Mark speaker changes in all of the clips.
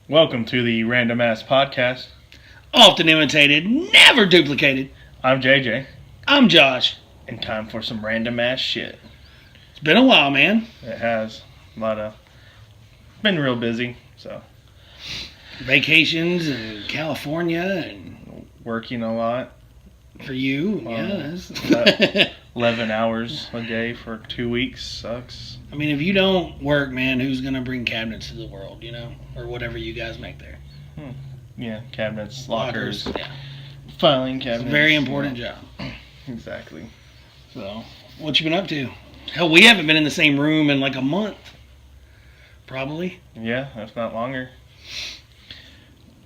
Speaker 1: Welcome to the Random Ass Podcast.
Speaker 2: Often imitated, never duplicated.
Speaker 1: I'm JJ,
Speaker 2: I'm Josh.
Speaker 1: and time for some random ass shit.
Speaker 2: It's been a while, man.
Speaker 1: It has been real busy, so
Speaker 2: Vacations in California and
Speaker 1: working a lot.
Speaker 2: for you,
Speaker 1: About 11 hours a day for 2 weeks sucks.
Speaker 2: I mean, if you don't work, man, who's going to bring cabinets to the world, Or whatever you guys make there.
Speaker 1: Yeah, cabinets, lockers,
Speaker 2: Yeah.
Speaker 1: filing
Speaker 2: It's
Speaker 1: cabinets.
Speaker 2: a very important job.
Speaker 1: Exactly.
Speaker 2: So, what you been up to? Hell, we haven't been in the same room in like a month. Probably.
Speaker 1: Yeah, if not longer.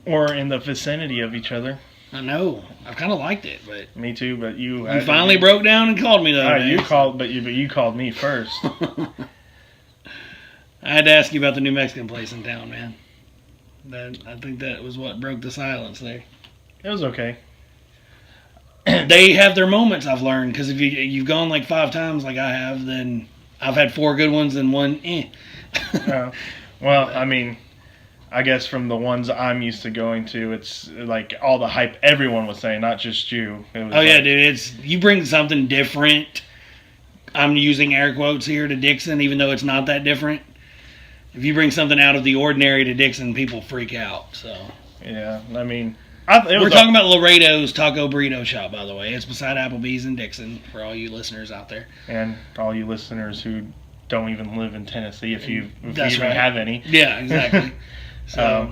Speaker 1: Or in the vicinity of each other.
Speaker 2: I know. I've kind of liked it, but
Speaker 1: Me too, but you
Speaker 2: finally broke down and called me the other day.
Speaker 1: You called, but you called me first.
Speaker 2: I had to ask you about the New Mexican place in town, man. I think that was what broke the silence there.
Speaker 1: It was okay.
Speaker 2: They have their moments, I've learned, because if you've gone like 5 times like I have, then I've had 4 good ones and 1
Speaker 1: Well, I mean, I guess from the ones I'm used to going to, it's like all the hype everyone was saying, not just you. It was
Speaker 2: yeah, dude, you bring something different. I'm using air quotes here to Dixon, even though it's not that different. If you bring something out of the ordinary to Dixon, people freak out. So
Speaker 1: yeah, I mean,
Speaker 2: we're talking about Laredo's Taco Burrito Shop, by the way. It's beside Applebee's in Dixon for all you listeners out there,
Speaker 1: and all you listeners who don't even live in Tennessee, if you even
Speaker 2: right.
Speaker 1: have any.
Speaker 2: Yeah, exactly. So,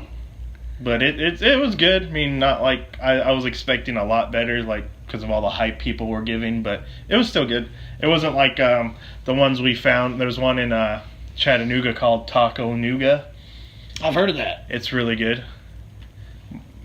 Speaker 1: but it was good. I mean, not like I was expecting a lot better, like because of all the hype people were giving, but it was still good. It wasn't like the ones we found. There's one in Chattanooga called Taco Nouga.
Speaker 2: I've heard of that.
Speaker 1: It's really good.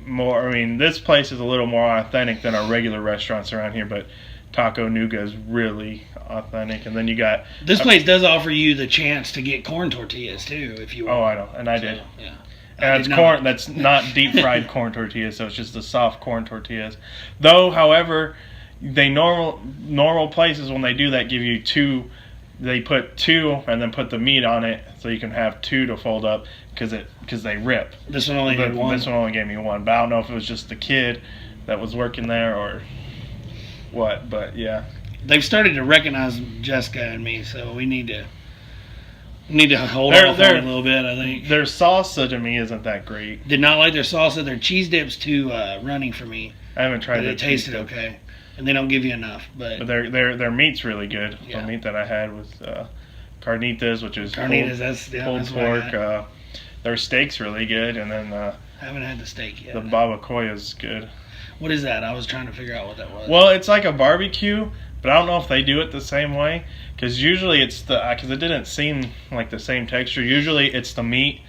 Speaker 1: This place is a little more authentic than our regular restaurants around here, but Taco Nouga is really authentic. And then you got
Speaker 2: this place does offer you the chance to get corn tortillas too, if you want.
Speaker 1: Oh, I know, and I did.
Speaker 2: Yeah.
Speaker 1: And it's corn. That's not deep fried corn tortillas, so it's just the soft corn tortillas. Though, however, they normal places when they do that give you 2. They put 2 and then put the meat on it, so you can have 2 to fold up because they rip.
Speaker 2: This one only did 1.
Speaker 1: This one only gave me 1, but I don't know if it was just the kid that was working there or what. But yeah,
Speaker 2: they've started to recognize Jessica and me, so we need to hold off on it a little bit. I think
Speaker 1: their salsa to me isn't that great.
Speaker 2: Did not like their salsa. Their cheese dip's too runny for me.
Speaker 1: I haven't tried it.
Speaker 2: It tasted okay, and they don't give you enough. But
Speaker 1: their meat's really good.
Speaker 2: Yeah.
Speaker 1: The meat that I had was carnitas, which is pulled pork. Their steak's really good, and then
Speaker 2: I haven't had the steak yet.
Speaker 1: The babacoa is good.
Speaker 2: What is that? I was trying to figure out what that was.
Speaker 1: Well, it's like a barbecue, but I don't know if they do it the same way. Because usually it's because it didn't seem like the same texture. Usually it's the meat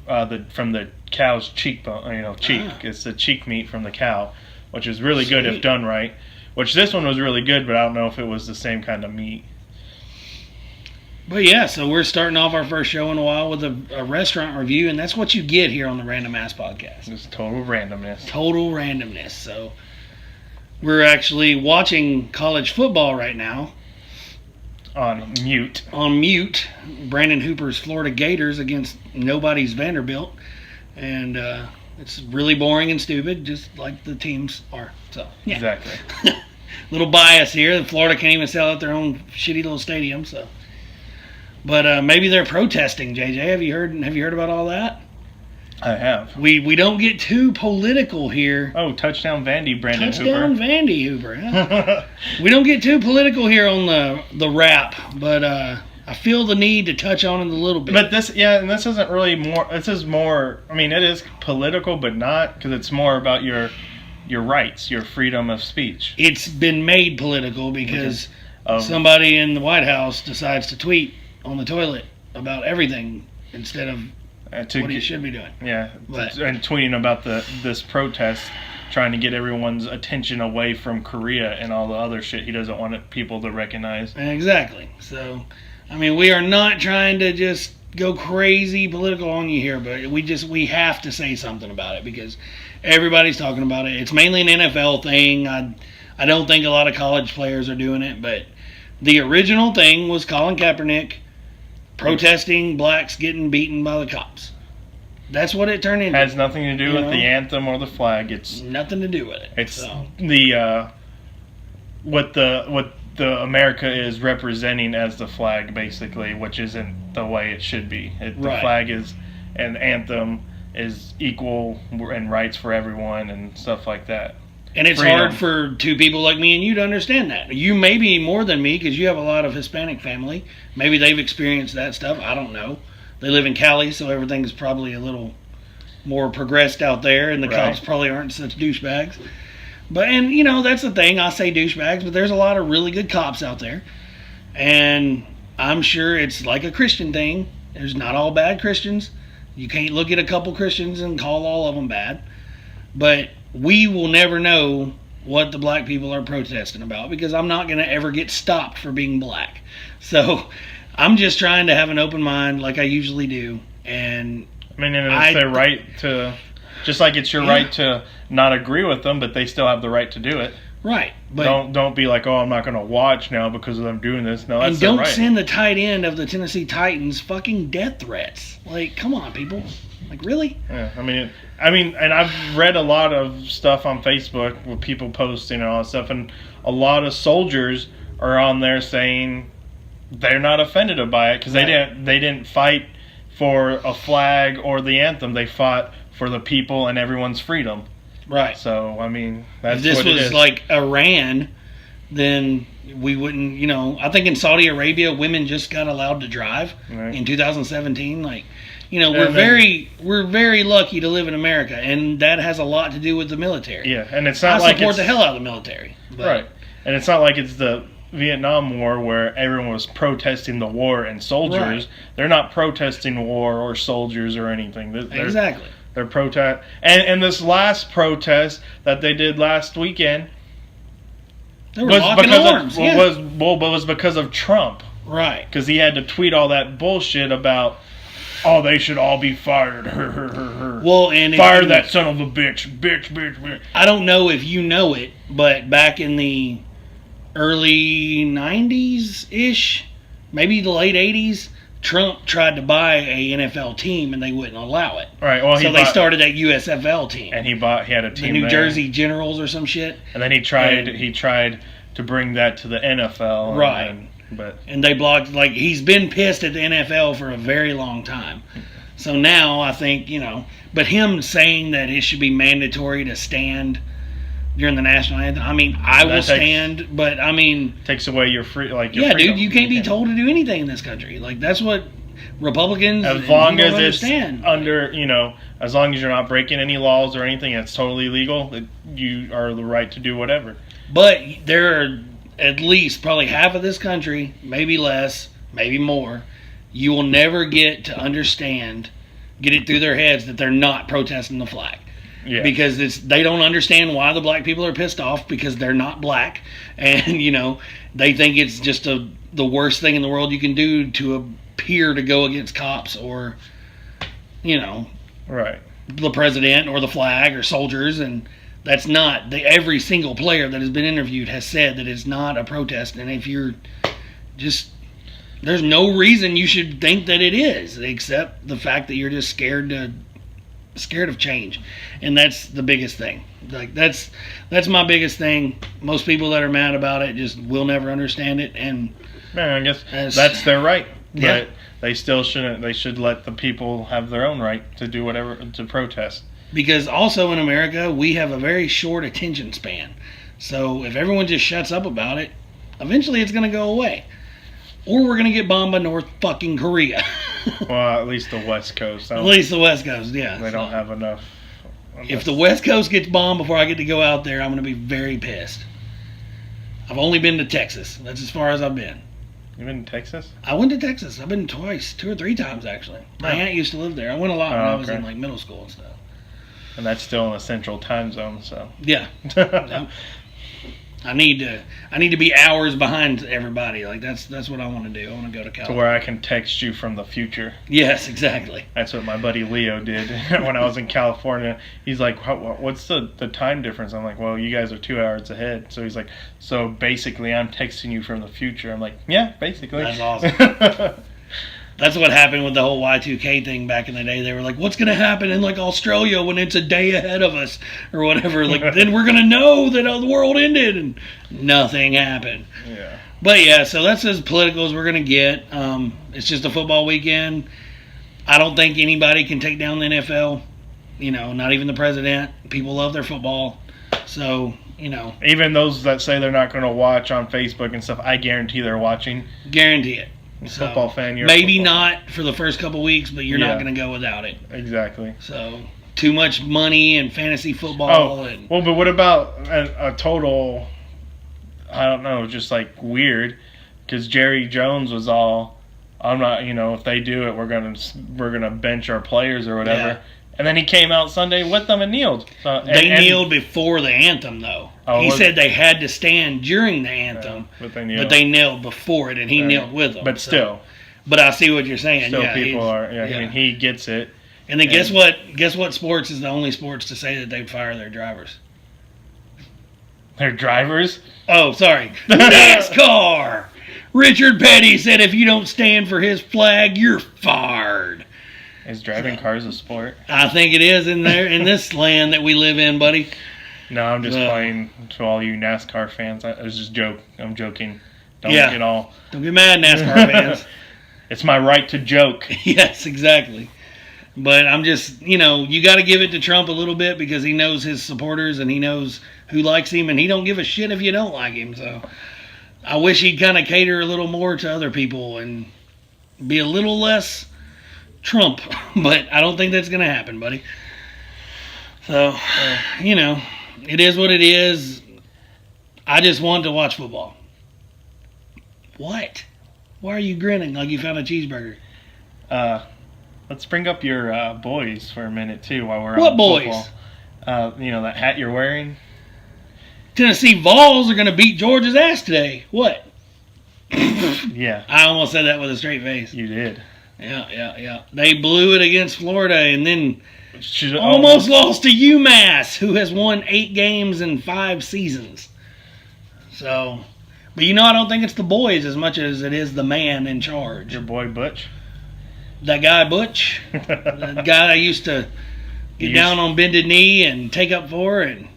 Speaker 1: from the cow's cheekbone, cheek. It's the cheek meat from the cow, which is really good if done right. Which this one was really good, but I don't know if it was the same kind of meat.
Speaker 2: But yeah, so we're starting off our first show in a while with a restaurant review, and that's what you get here on the Random Ass Podcast.
Speaker 1: Just total randomness.
Speaker 2: Total randomness. So we're actually watching college football right now.
Speaker 1: On mute.
Speaker 2: Brandon Hooper's Florida Gators against nobody's Vanderbilt. And it's really boring and stupid, just like the teams are. So yeah.
Speaker 1: Exactly.
Speaker 2: Little bias here. Florida can't even sell out their own shitty little stadium, so. But maybe they're protesting, JJ. Have you heard about all that?
Speaker 1: I have.
Speaker 2: We don't get too political here.
Speaker 1: Oh, touchdown Vandy, Brandon Hooper.
Speaker 2: Touchdown Vandy Hooper. Huh? We don't get too political here on the rap, but I feel the need to touch on it a little bit.
Speaker 1: But this isn't really more. This is more. I mean, it is political, but not because it's more about your rights, your freedom of speech.
Speaker 2: It's been made political because somebody in the White House decides to tweet on the toilet about everything instead of what he should be doing.
Speaker 1: Yeah, and tweeting about this protest, trying to get everyone's attention away from Korea and all the other shit he doesn't want people to recognize.
Speaker 2: Exactly. So, I mean, we are not trying to just go crazy political on you here, but we have to say something about it because everybody's talking about it. It's mainly an NFL thing. I don't think a lot of college players are doing it, but the original thing was Colin Kaepernick protesting blacks getting beaten by the cops. That's what it turned into.
Speaker 1: Has nothing to do
Speaker 2: You
Speaker 1: with
Speaker 2: know?
Speaker 1: the anthem or the flag. It's
Speaker 2: Nothing to do with it.
Speaker 1: it's
Speaker 2: So,
Speaker 1: the what the America is representing as the flag, basically, which isn't the way it should be. The
Speaker 2: Right.
Speaker 1: flag is an anthem is equal and rights for everyone and stuff like that.
Speaker 2: and it's
Speaker 1: freedom.
Speaker 2: hard for two people like me and you to understand that. You may be more than me because you have a lot of Hispanic family. Maybe they've experienced that stuff. I don't know. They live in Cali, so everything's probably a little more progressed out there, and the
Speaker 1: Right.
Speaker 2: cops probably aren't such douchebags. But, and you know, that's the thing. I say douchebags, but there's a lot of really good cops out there. And I'm sure it's like a Christian thing. There's not all bad Christians. You can't look at a couple Christians and call all of them bad. But we will never know what the black people are protesting about because I'm not going to ever get stopped for being black. So I'm just trying to have an open mind like I usually do. And
Speaker 1: I mean, and it's their right to, just like it's your right to not agree with them, but they still have the right to do it.
Speaker 2: right. But
Speaker 1: Don't be like, oh, I'm not going to watch now because of them doing this. No, that's
Speaker 2: and
Speaker 1: their
Speaker 2: don't
Speaker 1: right.
Speaker 2: send the tight end of the Tennessee Titans fucking death threats. Like, come on, people. Like, really?
Speaker 1: Yeah, I mean, and I've read a lot of stuff on Facebook with people posting and all that stuff, and a lot of soldiers are on there saying they're not offended by it because
Speaker 2: Right.
Speaker 1: they didn't fight for a flag or the anthem. They fought for the people and everyone's freedom.
Speaker 2: Right.
Speaker 1: So I mean, that's
Speaker 2: If this
Speaker 1: what it
Speaker 2: was
Speaker 1: is.
Speaker 2: like Iran, then we wouldn't, you know, I think in Saudi Arabia, women just got allowed to drive
Speaker 1: Right.
Speaker 2: in 2017. Like, you know,
Speaker 1: And then-
Speaker 2: we're very lucky to live in America, and that has a lot to do with the military.
Speaker 1: Yeah, and it's
Speaker 2: I
Speaker 1: not like
Speaker 2: support
Speaker 1: it's
Speaker 2: the hell out of the military. But,
Speaker 1: right, and it's not like it's the Vietnam War where everyone was protesting the war and soldiers.
Speaker 2: Right.
Speaker 1: They're not protesting war or soldiers or anything. They're,
Speaker 2: Exactly.
Speaker 1: They're protest, and this last protest that they did last weekend
Speaker 2: They were
Speaker 1: was
Speaker 2: locking
Speaker 1: because
Speaker 2: arms.
Speaker 1: of
Speaker 2: Yeah.
Speaker 1: was because of Trump,
Speaker 2: Right.
Speaker 1: because he had to tweet all that bullshit about, oh, they should all be fired.
Speaker 2: Well, and
Speaker 1: Fire that son of a bitch, bitch.
Speaker 2: I don't know if you know it, but back in the early 90s ish, maybe the late 80s, Trump tried to buy a NFL team and they wouldn't allow it.
Speaker 1: Right. Well,
Speaker 2: So
Speaker 1: he
Speaker 2: they
Speaker 1: bought,
Speaker 2: started that USFL team.
Speaker 1: and he had a
Speaker 2: The
Speaker 1: team
Speaker 2: New
Speaker 1: there.
Speaker 2: Jersey Generals or some shit.
Speaker 1: And then he tried
Speaker 2: And-
Speaker 1: to bring that to the NFL.
Speaker 2: Right.
Speaker 1: But
Speaker 2: And they blocked, like, he's been pissed at the NFL for a very long time. So now I think, you know, but him saying that it should be mandatory to stand during the national anthem, I mean, I will
Speaker 1: That takes-
Speaker 2: stand, but I mean,
Speaker 1: takes away your free, like your
Speaker 2: yeah,
Speaker 1: freedom.
Speaker 2: dude, you can't be told to do anything in this country. Like, that's what Republicans
Speaker 1: As long
Speaker 2: don't
Speaker 1: as it's
Speaker 2: understand.
Speaker 1: under, as long as you're not breaking any laws or anything, it's totally legal. You are the right to do whatever.
Speaker 2: But there are at least probably half of this country, maybe less, maybe more, you will never get to understand, get it through their heads that they're not protesting the flag.
Speaker 1: Yeah.
Speaker 2: Because they don't understand why the black people are pissed off because they're not black. And, you know, they think it's just the worst thing in the world you can do to appear to go against cops or, you know,
Speaker 1: Right.
Speaker 2: the president or the flag or soldiers. And that's not, every single player that has been interviewed has said that it's not a protest. And if you're just, there's no reason you should think that it is, except the fact that you're just scared of change. And that's the biggest thing. Like, that's my biggest thing. Most people that are mad about it just will never understand it. And
Speaker 1: Man, I guess
Speaker 2: That's-
Speaker 1: that's their right.
Speaker 2: Yeah.
Speaker 1: But they still shouldn't. They should let the people have their own right to do whatever, to protest.
Speaker 2: because also in America, we have a very short attention span. So if everyone just shuts up about it, eventually it's going to go away. Or we're going to get bombed by North fucking Korea.
Speaker 1: Well, at least the West Coast.
Speaker 2: At least the West Coast, yeah.
Speaker 1: They don't have enough.
Speaker 2: If the West Coast gets bombed before I get to go out there, I'm going to be very pissed. I've only been to Texas. That's as far as I've been.
Speaker 1: You been in Texas?
Speaker 2: I went to Texas. I've been twice, 2 or 3 times actually. My
Speaker 1: Oh.
Speaker 2: aunt used to live there. I went a lot when
Speaker 1: Oh,
Speaker 2: I was
Speaker 1: okay.
Speaker 2: in like middle school and stuff.
Speaker 1: And that's still in the central time zone, so.
Speaker 2: Yeah. Yep. I need to be hours behind everybody. Like that's what I want to do. I want to go to
Speaker 1: To
Speaker 2: California.
Speaker 1: where I can text you from the future.
Speaker 2: Yes, exactly.
Speaker 1: That's what my buddy Leo did when I was in California. He's like, what's the time difference? I'm like, well, you guys are 2 hours ahead. So he's like, so basically I'm texting you from the future. I'm like, yeah, basically.
Speaker 2: That's awesome. That's what happened with the whole Y2K thing back in the day. They were like, what's going to happen in like Australia when it's a day ahead of us or whatever? Like, then we're going to know that the world ended, and nothing happened.
Speaker 1: Yeah.
Speaker 2: But yeah, so that's as political as we're going to get. It's just a football weekend. I don't think anybody can take down the NFL. You know, not even the president. People love their football. So, you know.
Speaker 1: Even those that say they're not going to watch on Facebook and stuff, I guarantee they're watching.
Speaker 2: Guarantee it. So,
Speaker 1: Football fan, you're
Speaker 2: maybe
Speaker 1: football.
Speaker 2: not for the first couple weeks, but you're not going to go without it.
Speaker 1: Exactly.
Speaker 2: So, too much money and fantasy football.
Speaker 1: Well, but what about a total, I don't know, just like weird, because Jerry Jones was all, I'm not, you know, if they do it, we're gonna bench our players or whatever.
Speaker 2: Yeah.
Speaker 1: And then he came out Sunday with them and kneeled. So,
Speaker 2: They kneeled before the anthem, though.
Speaker 1: Oh,
Speaker 2: he said they had to stand during the anthem,
Speaker 1: but they kneeled.
Speaker 2: but they knelt before it, and he knelt with them.
Speaker 1: But still.
Speaker 2: But I see what you're saying.
Speaker 1: Still,
Speaker 2: yeah,
Speaker 1: people are. Yeah,
Speaker 2: yeah.
Speaker 1: I mean, he gets it.
Speaker 2: And then guess what? Guess what? Sports is the only sports to say that they'd fire their drivers.
Speaker 1: They're drivers.
Speaker 2: Oh, sorry, NASCAR. Richard Petty said, if you don't stand for his flag, you're fired.
Speaker 1: Is driving cars a sport?
Speaker 2: I think it is in this land that we live in, buddy.
Speaker 1: No, I'm just playing to all you NASCAR fans. I was just I'm joking. Don't
Speaker 2: Yeah.
Speaker 1: get all.
Speaker 2: Don't get mad, NASCAR fans.
Speaker 1: It's my right to joke.
Speaker 2: Yes, exactly. But I'm just, you know, you got to give it to Trump a little bit because he knows his supporters and he knows who likes him, and he don't give a shit if you don't like him. So I wish he'd kind of cater a little more to other people and be a little less Trump. But I don't think that's going to happen, buddy. So, you know, it is what it is. I just want to watch football. What? Why are you grinning like you found a cheeseburger?
Speaker 1: Let's bring up your boys for a minute too while we're
Speaker 2: What
Speaker 1: on
Speaker 2: boys?
Speaker 1: football. You know that hat you're wearing.
Speaker 2: Tennessee Vols are going to beat Georgia's ass today. What?
Speaker 1: Yeah,
Speaker 2: I almost said that with a straight face.
Speaker 1: you did.
Speaker 2: Yeah. They blew it against Florida and then
Speaker 1: Should
Speaker 2: almost lost to UMass, who has won 8 games in 5 seasons. So, but you know, I don't think it's the boys as much as it is the man in charge.
Speaker 1: Your boy Butch.
Speaker 2: That guy Butch, the guy I used to get down on bended knee and take up for. And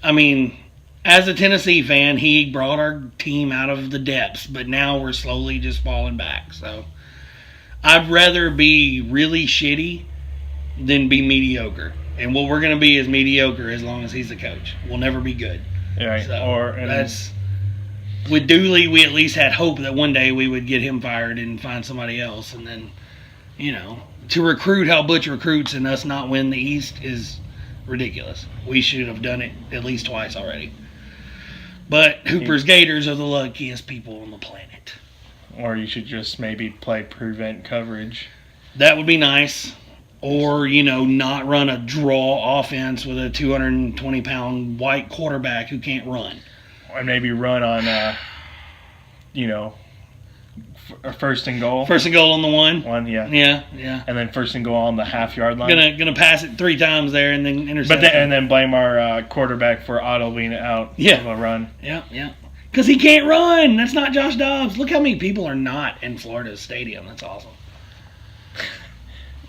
Speaker 2: I mean, as a Tennessee fan, he brought our team out of the depths, but now we're slowly just falling back. So I'd rather be really shitty than be mediocre. And what we're going to be is mediocre as long as he's the coach. We'll never be good.
Speaker 1: Right.
Speaker 2: So that's with Dooley. We at least had hope that one day we would get him fired and find somebody else. And then, you know, to recruit how Butch recruits and us not win the East is ridiculous. We should have done it at least twice already. But Hooper's Gators are the luckiest people on the planet.
Speaker 1: Or you should just maybe play prevent coverage.
Speaker 2: That would be nice. Or, you know, not run a draw offense with a 220-pound white quarterback who can't run.
Speaker 1: Or maybe run on, you know, first and goal.
Speaker 2: First and goal on the one.
Speaker 1: Yeah.
Speaker 2: Yeah.
Speaker 1: And then first and goal on the half-yard line.
Speaker 2: Gonna pass it 3 times there and then intercept.
Speaker 1: And then blame our quarterback for auto being out of a run.
Speaker 2: Yeah. Because he can't run. That's not Josh Dobbs. Look how many people are not in Florida's stadium. That's awesome.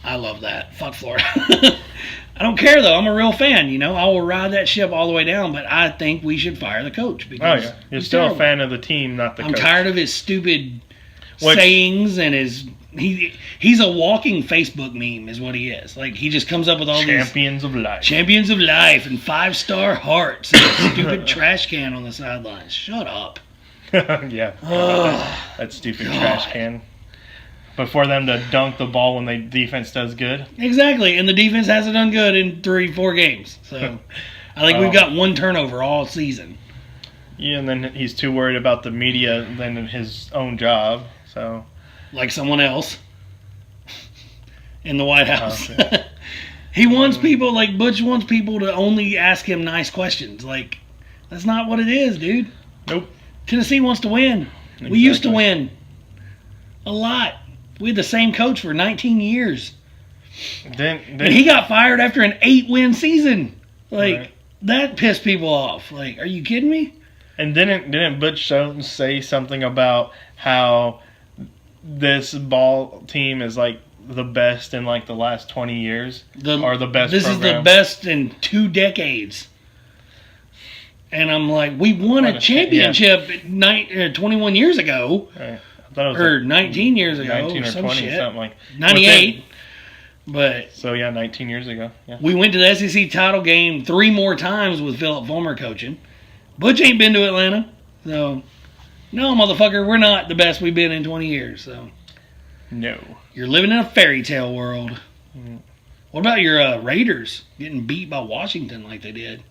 Speaker 2: I love that. Fuck Florida. I don't care, though. I'm a real fan, you know. I will ride that ship all the way down, but I think we should fire the coach. Because
Speaker 1: You're still terrible. A fan of the team, not the coach.
Speaker 2: I'm tired of his stupid sayings and his... He's a walking Facebook meme is what he is. Like, he just comes up with all
Speaker 1: Champions of life.
Speaker 2: Champions of life and 5-star hearts and a stupid trash can on the sidelines. Shut up.
Speaker 1: Yeah. That stupid trash can. But for them to dunk the ball when the defense does good.
Speaker 2: Exactly. And the defense hasn't done good in 3-4 games. So I think we've got 1 turnover all season.
Speaker 1: Yeah, and then he's too worried about the media than his own job. So,
Speaker 2: like someone else in the White House. Okay. He wants people, like Butch wants people to only ask him nice questions. Like, that's not what it is, dude.
Speaker 1: Nope.
Speaker 2: Tennessee wants to win. Exactly. We used to win a lot. We had the same coach for 19 years.
Speaker 1: Then
Speaker 2: and he got fired after an 8-win season. Like, that pissed people off. Like, are you kidding me?
Speaker 1: And didn't Butch Jones say something about how this ball team is like the best in like the last 20 years, or the best.
Speaker 2: This
Speaker 1: program.
Speaker 2: is the best in 2 decades. And I'm like, we won a championship 21 years ago,
Speaker 1: Right. I thought it was
Speaker 2: or 19 years ago,
Speaker 1: 19 or
Speaker 2: some
Speaker 1: 20,
Speaker 2: shit.
Speaker 1: something like
Speaker 2: 98. But
Speaker 1: So yeah, 19 years ago. Yeah.
Speaker 2: we went to the SEC title game 3 more times with Philip Fulmer coaching. Butch ain't been to Atlanta, so no, motherfucker, we're not the best we've been in 20 years. So
Speaker 1: No.
Speaker 2: you're living in a fairy tale world.
Speaker 1: Mhm.
Speaker 2: What about your Raiders getting beat by Washington like they did?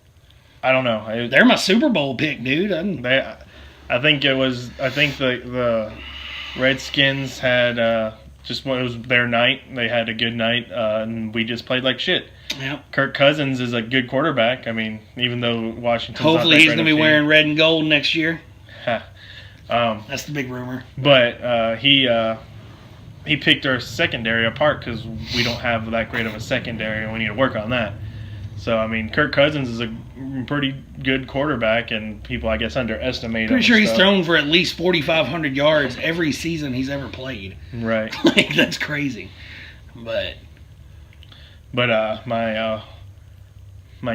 Speaker 1: I don't know.
Speaker 2: They're my Super Bowl pick, dude.
Speaker 1: I think the Redskins had just when it was their night. They had a good night, and we just played like shit.
Speaker 2: Yeah.
Speaker 1: Kirk Cousins is a good quarterback. I mean, even though Washington's
Speaker 2: Hopefully
Speaker 1: not that
Speaker 2: he's
Speaker 1: great
Speaker 2: going to
Speaker 1: of
Speaker 2: be
Speaker 1: a team.
Speaker 2: wearing red and gold next year.
Speaker 1: That's
Speaker 2: the big rumor.
Speaker 1: But he picked our secondary apart because we don't have that great of a secondary, and we need to work on that. So I mean, Kirk Cousins is a pretty good quarterback, and people I guess underestimate him.
Speaker 2: Pretty sure
Speaker 1: and
Speaker 2: he's
Speaker 1: stuff.
Speaker 2: thrown for at least 4,500 yards every season he's ever played.
Speaker 1: Right.
Speaker 2: Like, that's crazy. But
Speaker 1: my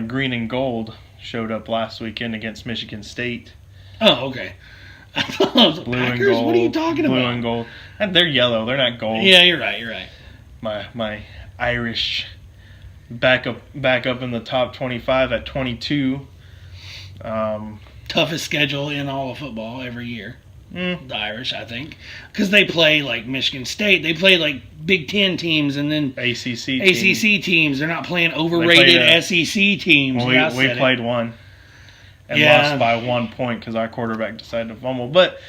Speaker 1: green and gold showed up last weekend against Michigan State.
Speaker 2: oh, okay. I thought it was the
Speaker 1: Blue
Speaker 2: Packers.
Speaker 1: and gold.
Speaker 2: What are you talking
Speaker 1: Blue
Speaker 2: about?
Speaker 1: and gold. And they're yellow. They're not gold.
Speaker 2: Yeah, you're right. You're right.
Speaker 1: My Irish back up in the top 25 at 22.
Speaker 2: Toughest schedule in all of football every year.
Speaker 1: Mm,
Speaker 2: The Irish, I think, because they play like Michigan State. They play like Big Ten teams and then
Speaker 1: ACC team.
Speaker 2: ACC teams. They're not playing overrated SEC teams.
Speaker 1: Well,
Speaker 2: Yeah, I
Speaker 1: we
Speaker 2: said it.
Speaker 1: played one and
Speaker 2: Yeah.
Speaker 1: lost by 1 point because our quarterback decided to fumble. But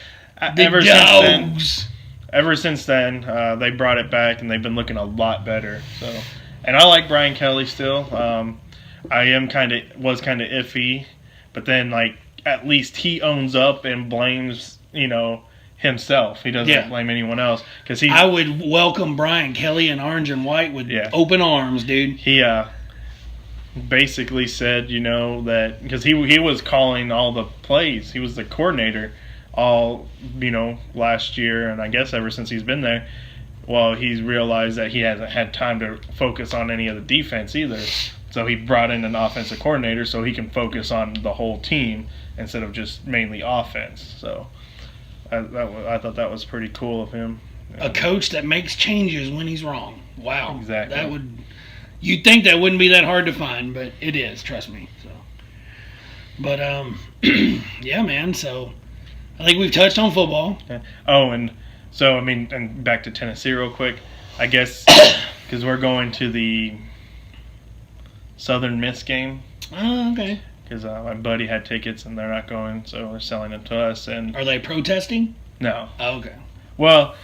Speaker 2: The dogs.
Speaker 1: ever since then, they brought it back and they've been looking a lot better. So, and I like Brian Kelly still. I was kind of iffy, but then like at least he owns up and blames himself. He doesn't blame anyone else because
Speaker 2: I would welcome Brian Kelly in orange and white with open arms, dude.
Speaker 1: he basically said, that because he was calling all the plays. He was the coordinator all, last year, and I guess ever since he's been there. Well, he's realized that he hasn't had time to focus on any of the defense either. So he brought in an offensive coordinator so he can focus on the whole team instead of just mainly offense. So I thought that was pretty cool of him.
Speaker 2: A coach that makes changes when he's wrong. Wow.
Speaker 1: Exactly.
Speaker 2: You'd think that wouldn't be that hard to find, but it is, trust me. So, but yeah, man. So I think we've touched on football.
Speaker 1: Yeah. Oh, and so and back to Tennessee real quick. I guess because we're going to the Southern Miss game.
Speaker 2: Oh, okay.
Speaker 1: Because my buddy had tickets and they're not going, so we're selling them to us. And
Speaker 2: Are they protesting?
Speaker 1: no,
Speaker 2: Oh, okay.
Speaker 1: well,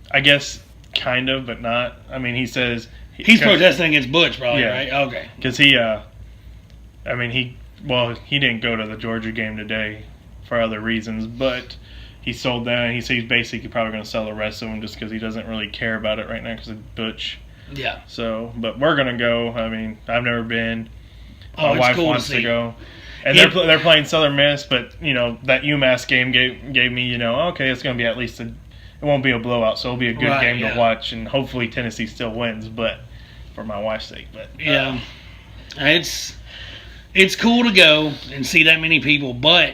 Speaker 1: I guess kind of, but not. I mean, he says
Speaker 2: He's protesting against Butch, probably,
Speaker 1: Yeah.
Speaker 2: right? Okay.
Speaker 1: because he didn't go to the Georgia game today for other reasons, but he sold them. He said he's basically probably going to sell the rest of them just because he doesn't really care about it right now because of Butch.
Speaker 2: Yeah.
Speaker 1: So, but we're gonna go. I mean, I've never been.
Speaker 2: Oh,
Speaker 1: My
Speaker 2: it's
Speaker 1: wife
Speaker 2: cool
Speaker 1: wants
Speaker 2: to
Speaker 1: to
Speaker 2: see.
Speaker 1: go, and
Speaker 2: Yeah.
Speaker 1: they're playing Southern Miss. But that UMass game gave me okay, it's gonna be at least it won't be a blowout, so it'll be a good
Speaker 2: Right,
Speaker 1: game
Speaker 2: yeah.
Speaker 1: to watch, and hopefully Tennessee still wins. But for my wife's sake, but
Speaker 2: Yeah. It's cool to go and see that many people, but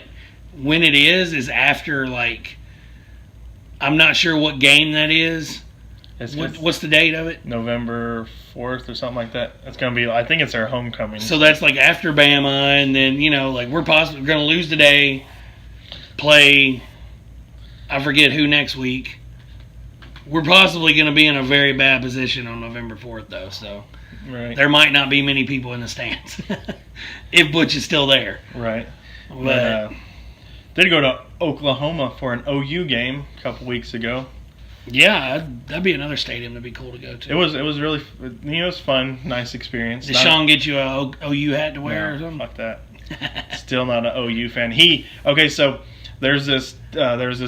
Speaker 2: when it is after, like, I'm not sure what game that is.
Speaker 1: it's
Speaker 2: What's the date of it?
Speaker 1: November 4th or something like that. It's gonna be. I think it's our homecoming.
Speaker 2: So that's like after Bama, and then like we're possibly going to lose today, play. I forget who next week. We're possibly going to be in a very bad position on November 4th, though. So
Speaker 1: right,
Speaker 2: there might not be many people in the stands if Butch is still there.
Speaker 1: right.
Speaker 2: But
Speaker 1: Did go to Oklahoma for an OU game a couple weeks ago.
Speaker 2: yeah, that'd be another stadium that'd be cool to go to.
Speaker 1: It was really it was fun, nice experience.
Speaker 2: Did Sean get you a OU hat to wear or
Speaker 1: No,
Speaker 2: something?
Speaker 1: fuck that. Still not an OU fan. So there's this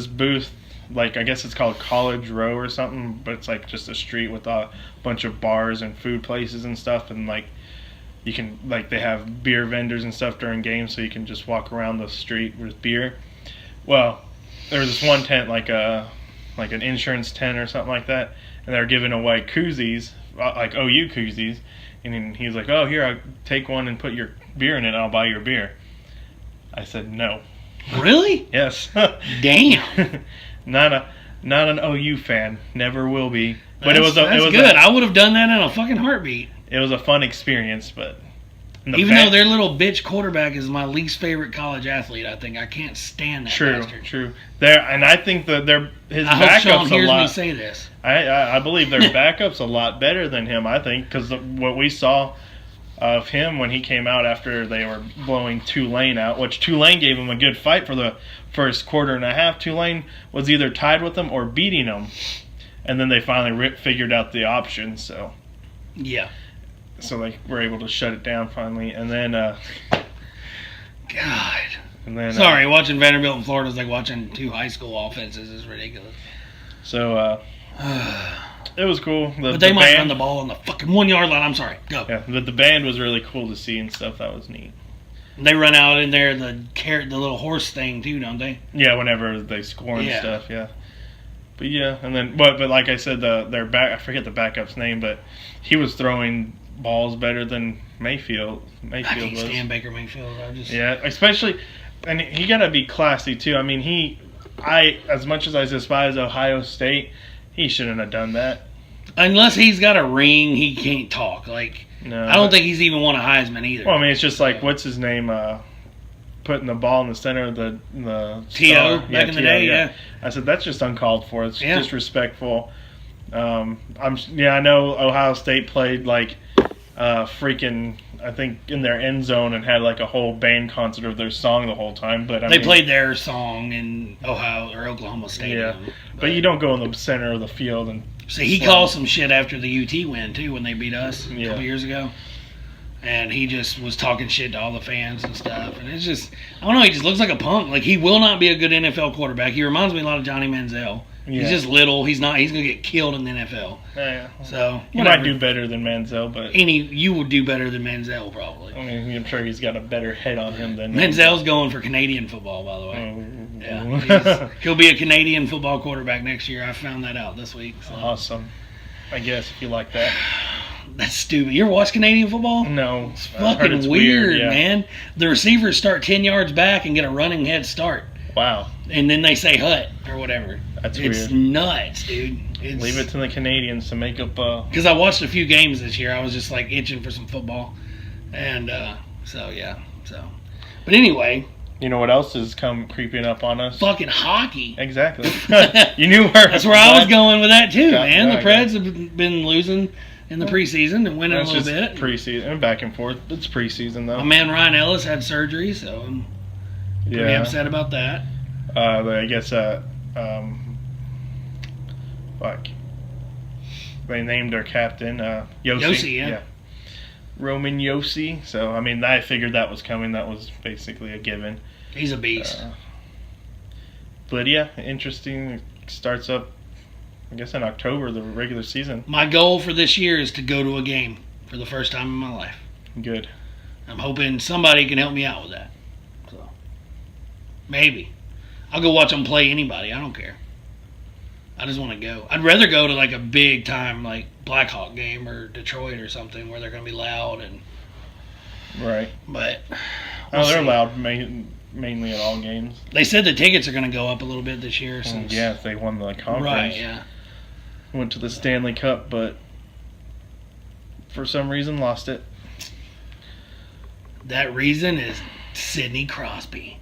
Speaker 1: booth, like I guess it's called College Row or something, but it's like just a street with a bunch of bars and food places and stuff, and like you can they have beer vendors and stuff during games, so you can just walk around the street with beer. Well, there was this one tent like like an insurance tent or something like that, and they're giving away koozies, like OU koozies, and then he's like, "Oh, here, I'll take one and put your beer in it. I'll buy your beer." I said, "No."
Speaker 2: Really?
Speaker 1: Yes.
Speaker 2: Damn.
Speaker 1: Not an OU fan. Never will be. But
Speaker 2: That's good. I would have done that in a fucking heartbeat.
Speaker 1: It was a fun experience, but
Speaker 2: even though their little bitch quarterback is my least favorite college athlete, I think I can't stand that bastard.
Speaker 1: True. And I think that his
Speaker 2: I hope Sean
Speaker 1: backup's
Speaker 2: hears
Speaker 1: a lot.
Speaker 2: me say this.
Speaker 1: I believe their backup's a lot better than him. I think because what we saw of him when he came out after they were blowing Tulane out, which Tulane gave him a good fight for the first quarter and a half. Tulane was either tied with them or beating them, and then they finally figured out the option. So they were able to shut it down finally, and then
Speaker 2: God.
Speaker 1: And then
Speaker 2: sorry, watching Vanderbilt in Florida is like watching two high school offenses. Is ridiculous.
Speaker 1: So it was cool.
Speaker 2: But they might run the ball on the fucking 1 yard line. I'm sorry. Go.
Speaker 1: Yeah, but the band was really cool to see and stuff. That was neat.
Speaker 2: They run out in there the little horse thing too, don't they?
Speaker 1: Yeah, whenever they score and stuff. Yeah. But yeah, and then but like I said, their back, I forget the backup's name, but he was throwing balls better than Mayfield.
Speaker 2: I can't stand Baker Mayfield.
Speaker 1: Especially, and he gotta be classy too. I mean, as much as I despise Ohio State, he shouldn't have done that.
Speaker 2: Unless he's got a ring, he can't talk.
Speaker 1: No,
Speaker 2: I don't think he's even won a Heisman either.
Speaker 1: Well, I mean, it's just like what's his name, putting the ball in the center of the
Speaker 2: T.O. back in the day. Yeah.
Speaker 1: I said that's just uncalled for. It's disrespectful. I know Ohio State played freaking, I think, in their end zone and had like a whole band concert of their song the whole time. But
Speaker 2: they played their song in Ohio or Oklahoma Stadium.
Speaker 1: Yeah, but you don't go in the center of the field and.
Speaker 2: See, he called some shit after the UT win too when they beat us a couple years ago, and he just was talking shit to all the fans and stuff. And it's just, I don't know, he just looks like a punk. Like, he will not be a good NFL quarterback. He reminds me a lot of Johnny Manziel. Yeah. He's just little. He's gonna get killed in the NFL.
Speaker 1: Yeah.
Speaker 2: So
Speaker 1: he might do better than Manziel, but
Speaker 2: you would do better than Manziel probably.
Speaker 1: I mean, I'm sure he's got a better head on him than
Speaker 2: Manziel's going for Canadian football, by the way. Yeah, he'll be a Canadian football quarterback next year. I found that out this week. So.
Speaker 1: Awesome. I guess if you like that.
Speaker 2: That's stupid. You ever watch Canadian football?
Speaker 1: No.
Speaker 2: It's fucking weird, man. The receivers start 10 yards back and get a running head start.
Speaker 1: Wow.
Speaker 2: And then they say hut or whatever.
Speaker 1: That's weird.
Speaker 2: It's nuts, dude.
Speaker 1: Leave it to the Canadians to make up.
Speaker 2: Because I watched a few games this year. I was just like itching for some football. And so. But anyway.
Speaker 1: You know what else is creeping up on us?
Speaker 2: Fucking hockey.
Speaker 1: Exactly. You knew where.
Speaker 2: That's where I was going with that too, man. The Preds have been losing in the preseason and winning a little bit.
Speaker 1: Preseason, back and forth. It's preseason though.
Speaker 2: My man Ryan Ellis had surgery, so I'm pretty upset about that.
Speaker 1: I guess they named their captain
Speaker 2: Yossi, yeah.
Speaker 1: Roman Yossi. So I mean, I figured that was coming. That was basically a given.
Speaker 2: He's a beast.
Speaker 1: But yeah, interesting. It starts up, I guess, in October, the regular season.
Speaker 2: My goal for this year is to go to a game for the first time in my life.
Speaker 1: Good.
Speaker 2: I'm hoping somebody can help me out with that. So maybe I'll go watch them play anybody. I don't care. I just want to go. I'd rather go to like a big time like Blackhawk game or Detroit or something where they're going to be loud and.
Speaker 1: Right.
Speaker 2: But.
Speaker 1: They're loud mainly at all games.
Speaker 2: They said the tickets are going to go up a little bit this year. Since
Speaker 1: if they won the conference.
Speaker 2: Right. Yeah.
Speaker 1: Went to the Stanley Cup, but for some reason lost it.
Speaker 2: That reason is Sidney Crosby,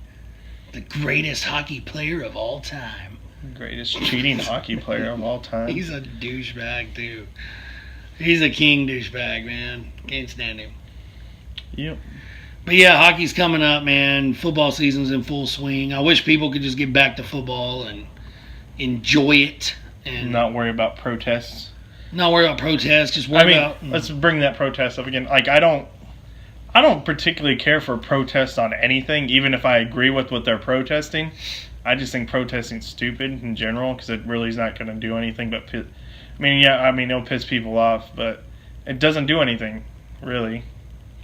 Speaker 2: the greatest hockey player of all time.
Speaker 1: Greatest cheating hockey player of all time.
Speaker 2: He's a douchebag, too. He's a king douchebag, man. Can't stand him.
Speaker 1: Yep.
Speaker 2: But yeah, hockey's coming up, man. Football season's in full swing. I wish people could just get back to football and enjoy it. And
Speaker 1: not worry about protests.
Speaker 2: Not worry about protests. Just worry about...
Speaker 1: Let's bring that protest up again. Like, I don't particularly care for protests on anything, even if I agree with what they're protesting. I just think protesting's stupid in general because it really is not going to do anything but it'll piss people off, but it doesn't do anything, really.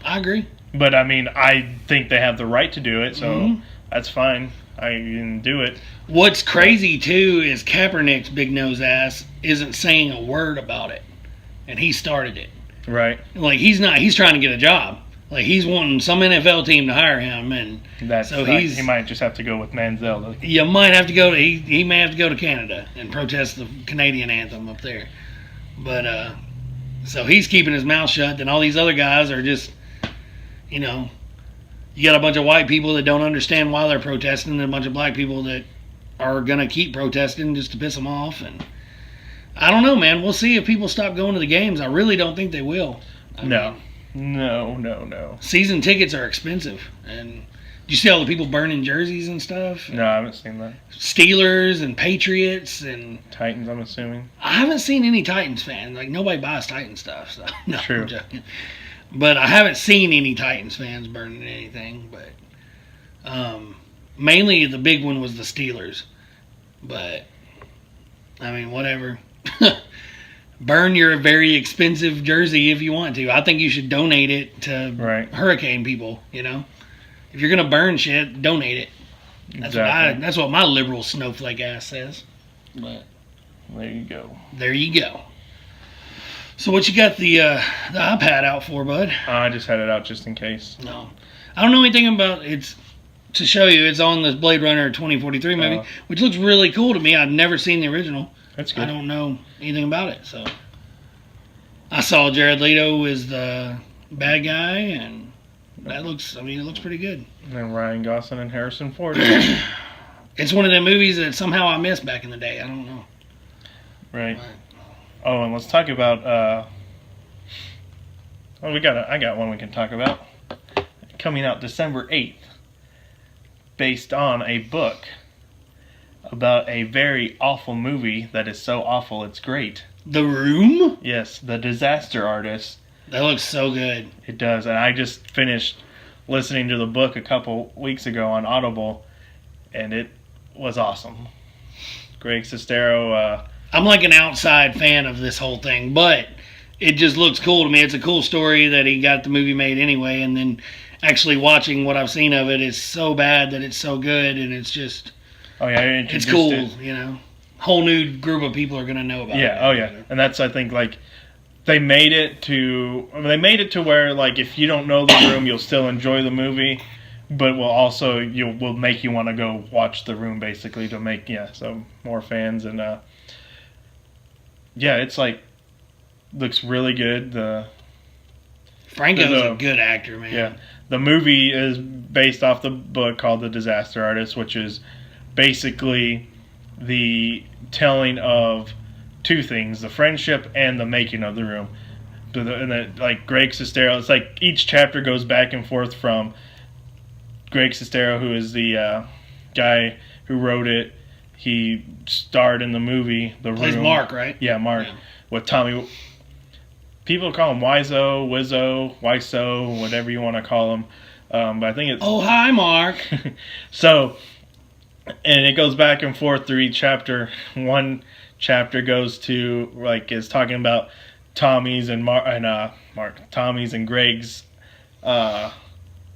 Speaker 2: I agree.
Speaker 1: But, I mean, I think they have the right to do it, so that's fine. I can do it.
Speaker 2: What's crazy too is Kaepernick's big nose ass isn't saying a word about it, and he started it.
Speaker 1: Right.
Speaker 2: Like he's trying to get a job. Like he's wanting some NFL team to hire him, and
Speaker 1: That's
Speaker 2: so
Speaker 1: like,
Speaker 2: he
Speaker 1: might just have to go with Manziel.
Speaker 2: You might have to go to he may have to go to Canada and protest the Canadian anthem up there. But so he's keeping his mouth shut, and all these other guys are just, you know, you got a bunch of white people that don't understand why they're protesting, and a bunch of black people that are gonna keep protesting just to piss them off. And I don't know, man. We'll see if people stop going to the games. I really don't think they will. I
Speaker 1: No.
Speaker 2: mean,
Speaker 1: No.
Speaker 2: season tickets are expensive, and do you see all the people burning jerseys and stuff?
Speaker 1: No, I haven't seen that.
Speaker 2: Steelers and Patriots, and
Speaker 1: Titans, I'm assuming.
Speaker 2: I haven't seen any Titans fans. Like nobody buys Titan stuff, so no.
Speaker 1: True.
Speaker 2: I'm joking. But I haven't seen any Titans fans burning anything. But mainly the big one was the Steelers. But I mean, whatever. Burn your very expensive jersey if you want to. I think you should donate it to
Speaker 1: Right.
Speaker 2: hurricane people. You know, if you're gonna burn shit, donate it.
Speaker 1: Exactly.
Speaker 2: That's what my liberal snowflake ass says. But
Speaker 1: There you go.
Speaker 2: there you go. So what you got the iPad out for, bud?
Speaker 1: I just had it out just in case.
Speaker 2: No, I don't know anything about it's. To show you, it's on this Blade Runner 2043 movie, which looks really cool to me. I've never seen the original.
Speaker 1: That's good.
Speaker 2: I don't know anything about it, so I saw Jared Leto as the bad guy, and that looks. I mean, it looks pretty good.
Speaker 1: And then Ryan Gosling and Harrison Ford.
Speaker 2: It's one of the movies that somehow I missed back in the day. I don't know.
Speaker 1: Right. Oh, and let's talk about. Oh, I got one we can talk about. Coming out December 8th, based on a book about a very awful movie that is so awful it's great.
Speaker 2: The Room?
Speaker 1: Yes, The Disaster Artist.
Speaker 2: That looks so good.
Speaker 1: It does, and I just finished listening to the book a couple weeks ago on Audible, and it was awesome. Greg Sestero.
Speaker 2: I'm like an outside fan of this whole thing, but it just looks cool to me. It's a cool story that he got the movie made anyway, and then actually watching what I've seen of it is so bad that it's so good, and it's just
Speaker 1: Oh yeah,
Speaker 2: it's cool, you know. Whole new group of people are gonna know about it.
Speaker 1: Yeah, oh yeah, and that's I think like they made it to where like if you don't know The Room, you'll still enjoy the movie, but will make you want to go watch The Room basically to make so more fans and it's like looks really good.
Speaker 2: Franco's a good actor, man.
Speaker 1: Yeah. The movie is based off the book called The Disaster Artist, which is basically the telling of two things: the friendship and the making of The Room. And like Greg Sestero, it's like each chapter goes back and forth from Greg Sestero, who is the guy who wrote it. He starred in the movie The Room.
Speaker 2: Plays Mark, right?
Speaker 1: Yeah, Mark. Yeah. With Tommy. People call him Wiseau, Wiseau, whatever you want to call him. But I think it's...
Speaker 2: Oh, hi, Mark.
Speaker 1: So, and it goes back and forth through each chapter. One chapter goes to, is talking about Tommy's and Tommy's and Greg's